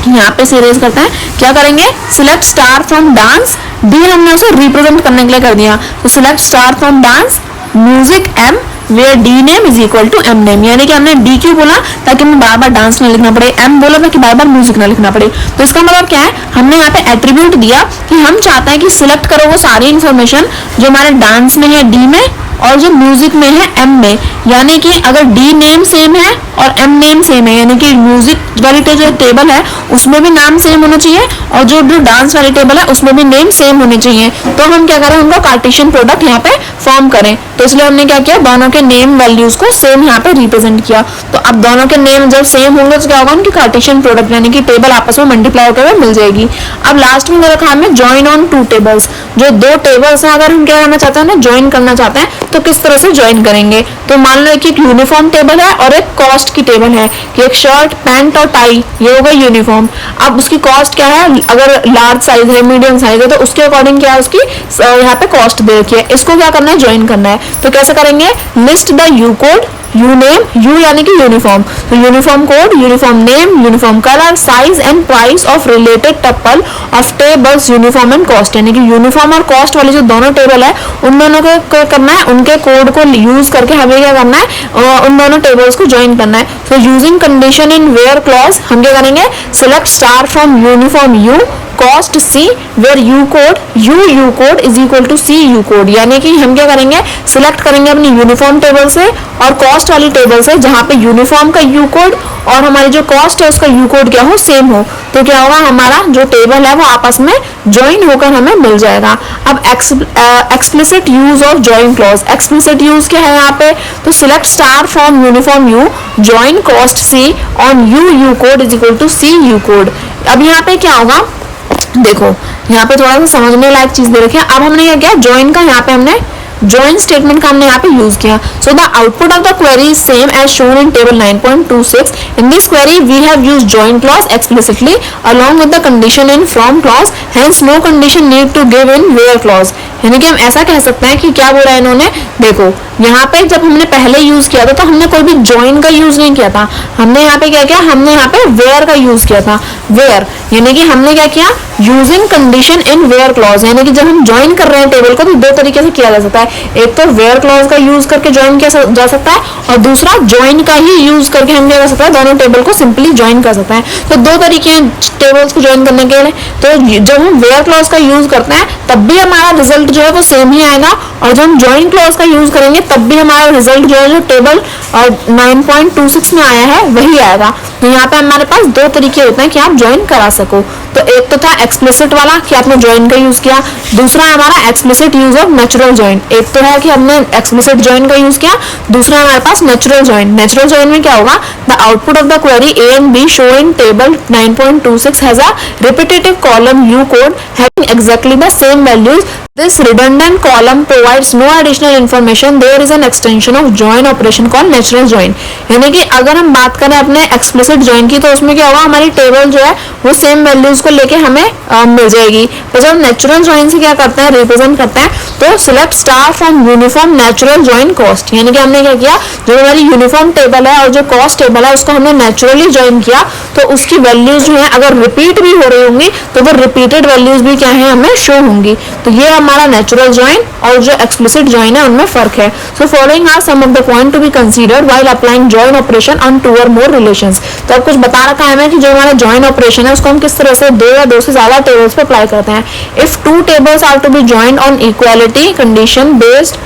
यहाँ पे से रेज करते हैं, क्या करेंगे, select star from dance, D हमने उसे रिप्रेजेंट करने के लिए कर दिया, तो select star from dance music M where D name is equal to M name, यानी कि हमने डी क्यों बोला, ताकि हमें बार बार डांस ना लिखना पड़े, एम बोला ताकि बार बार म्यूजिक ना लिखना पड़े। तो इसका मतलब क्या है, हमने यहाँ पे एट्रीब्यूट दिया कि हम चाहते हैं कि सिलेक्ट करो वो सारी इन्फॉर्मेशन जो हमारे डांस में है डी में और जो म्यूजिक में है एम में, यानी कि अगर डी नेम सेम है और एम नेम सेम है, यानी कि म्यूजिक वाली जो टेबल है उसमें भी नाम सेम होना चाहिए और जो डांस वाली टेबल है उसमें भी नेम सेम होने चाहिए। तो हम क्या करें, उनका कार्टेशियन प्रोडक्ट यहाँ पे फॉर्म करें। तो इसलिए हमने क्या किया, दोनों के नेम वैल्यूज को सेम यहाँ पे रिप्रेजेंट किया। तो अब दोनों के नेम जब सेम होंगे तो क्या होगा, उनकी कार्टेशियन प्रोडक्ट यानी कि टेबल आपस में मल्टीप्लाई होकर मिल जाएगी। अब लास्ट में रखा हमें ज्वाइन ऑन टू टेबल्स, जो दो टेबल्स हैं अगर हम क्या करना चाहते हैं ना, ज्वाइन करना चाहते हैं तो किस तरह से ज्वाइन करेंगे। तो मान लो कि एक यूनिफॉर्म टेबल है और एक कॉस्ट की टेबल है कि एक शर्ट पैंट और टाई ये होगा यूनिफॉर्म। अब उसकी कॉस्ट क्या है, अगर लार्ज साइज है मीडियम साइज है तो उसके अकॉर्डिंग क्या है उसकी यहाँ पे कॉस्ट दे रखी है। इसको क्या करना है, ज्वाइन करना है। तो कैसे करेंगे, list the you code, you name, you यानी कि यूनिफॉर्म, तो uniform code, uniform name, uniform colour, size and price of related tuple of tables uniform and cost, यानी कि यूनिफॉर्म और कॉस्ट वाली जो दोनों टेबल है उन दोनों को क्या करना है, उनके कोड को यूज करके हमें क्या करना है, उन दोनों टेबल्स को ज्वाइन करना है। तो using condition in where clause हम क्या करेंगे, select star from uniform U cost C where U code is equal to C U code. यानी कि हम क्या करेंगे, सिलेक्ट करेंगे अपनी यूनिफॉर्म टेबल से और कॉस्ट वाली टेबल से, जहां पे यूनिफॉर्म का यू कोड और हमारी जो कॉस्ट है उसका यू कोड क्या हो, सेम हो। तो क्या होगा, हमारा जो टेबल है वो आपस में ज्वाइन होकर हमें मिल जाएगा। अब explicit use of join clause, explicit use क्या है यहाँ पे, तो select star from uniform U join cost C on U code is equal to C U code. अब यहाँ पे क्या होगा, देखो यहाँ पे थोड़ा सा समझने लायक चीज दे रखी है। अब हमने क्या किया, ज्वाइन का यहाँ पे हमने ज्वाइन स्टेटमेंट का हमने यहाँ पे यूज किया। So the output of the query is same as shown in table 9.26। In this query we have used join clause explicitly along with the condition in from clause, hence no condition need to give in where clause. यानी कि हम ऐसा कह सकते हैं कि क्या बोला है इन्होंने, देखो यहाँ पे जब हमने पहले यूज किया था तो हमने कोई भी ज्वाइन का यूज नहीं किया था, हमने यहाँ पे क्या किया, हमने यहाँ पे वेयर का यूज किया था। वेयर यानी कि हमने क्या किया, using condition in where clause. यानी कि जब हम ज्वाइन कर रहे हैं टेबल को तो दो तरीके से किया जा सकता है, एक तो वेयर क्लॉज का यूज करके ज्वाइन किया जा सकता है और दूसरा ज्वाइन का ही यूज करके हम क्या कर सकते हैं, दोनों टेबल को सिंपली ज्वाइन कर सकते हैं। तो दो तरीके हैं टेबल्स को ज्वाइन करने के लिए। तो जब हम वेयर क्लॉज का यूज करते हैं तब भी हमारा रिजल्ट जो है वो सेम ही आएगा, और जब हम ज्वाइन क्लॉज का यूज करेंगे तब भी हमारा रिजल्ट जो है, जो टेबल 9.26 में आया है वही आएगा। तो यहाँ पे हमारे पास दो तरीके होते हैं कि आप ज्वाइन करा सको। तो एक तो था एक्सप्लिसिट वाला कि आपने ज्वाइन का यूज किया, दूसरा है हमारा explicit use of natural join. एक तो है कि हमने एक्सप्लिसिट ज्वाइन का यूज किया, दूसरा हमारे पास नेचुरल ज्वाइन। नेचुरल ज्वाइन में क्या होगा, the output of the query A and B show in table 9.26 has a repetitive column U code having exactly the same values. This redundant column provides no additional information. There is an extension of join operation called natural join. यानी कि अगर हम बात करें अपने explicit join की तो उसमें क्या होगा, हमारी टेबल जो है वो सेम वैल्यूज को लेके हमें मिल जाएगी। तो जब नेचुरल ज्वाइन से क्या करते हैं, रिप्रेजेंट करते हैं, तो select star from uniform natural join cost. यानी कि हमने क्या किया, जो हमारी यूनिफॉर्म टेबल है और जो कॉस्ट टेबल है उसको हमने नेचुरली ज्वाइन किया, तो उसकी वैल्यूज जो है अगर रिपीट भी हो रही होंगी तो वो रिपीटेड वैल्यूज भी क्या है, हमें शो होंगी। तो ये हमारा नेचुरल ज्वाइन और जो एक्सप्लिसिट ज्वाइन है उनमें फर्क है। So following are some of the point to be considered while applying join operation on two और मोर रिलेशंस। तो अब कुछ बता रखा है हमें कि जो हमारा ज्वाइन ऑपरेशन है उसको हम किस तरह से दो या दो से ज्यादा टेबल्स पे अप्लाई करते हैं। If two tables are to be joined on equality condition based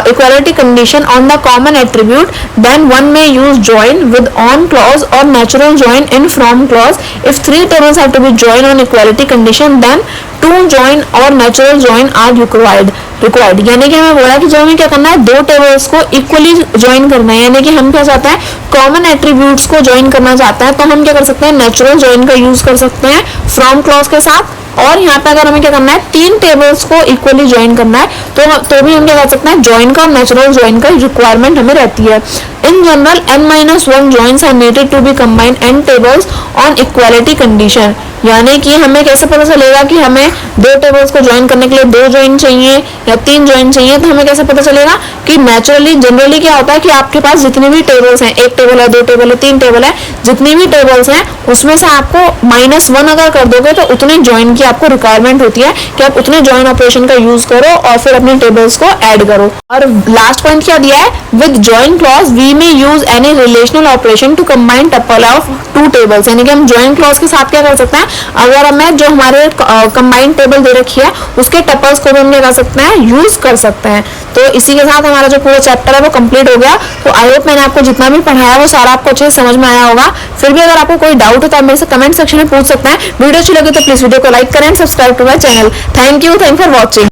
equality condition on the common attribute, then one may use join with on clause or natural join in from clause. If three tables have to be joined on equality condition, then two join or natural join are required. यानी कि हमें बोला कि जो हमें क्या करना है, दो टेबल्स को इक्वली ज्वाइन करना है। यानी कि हम क्या चाहते हैं, कॉमन एट्रीब्यूट्स को ज्वाइन करना चाहते हैं, तो हम क्या कर सकते हैं, नेचुरल ज्वाइन का यूज कर सकते हैं फ्रॉम क्लॉज के साथ। और यहाँ पे अगर हमें क्या करना है, तीन टेबल्स को इक्वली ज्वाइन करना है तो भी हम क्या कर सकते हैं, ज्वाइन का और नेचुरल ज्वाइन का रिक्वायरमेंट हमें रहती है। In general n-1 joins are needed to be combined n tables on equality condition। यानी कि हमें कैसे पता चलेगा कि हमें दो टेबल्स को ज्वाइन करने के लिए दो ज्वाइन चाहिए या तीन ज्वाइन चाहिए, तो हमें कैसे पता चलेगा कि नेचुरली जनरली क्या होता है कि आपके पास जितनी भी टेबल्स हैं, एक टेबल है, दो टेबल है, तीन टेबल है, जितनी भी टेबल्स हैं उसमें से आपको -1 अगर कर दोगे तो उतने ज्वाइन की आपको रिक्वायरमेंट होती है कि आप उतने ज्वाइन ऑपरेशन का यूज करो और फिर अपने टेबल्स को ऐड करो। और लास्ट पॉइंट क्या दिया है, with join clause we may use any relational operation to combine tuple of two tables. यानी कि हम ज्वाइन क्लॉज के साथ क्या कर सकते हैं, अगर हमें जो हमारे कंबाइंड टेबल दे रखी है उसके टपल्स को भी हम क्या कर सकते हैं, यूज कर सकते हैं। तो इसी के साथ हमारा जो पूरा चैप्टर है वो कंप्लीट हो गया। तो आई होप मैंने आपको जितना भी पढ़ाया वो सारा आपको अच्छे से समझ में आया होगा। फिर भी अगर आपको कोई डाउट हो तो आप मेरे से कमेंट सेक्शन में पूछ सकते हैं। वीडियो अच्छी लगी तो प्लीज वीडियो को लाइक करें, subscribe to my channel. Thank you for watching.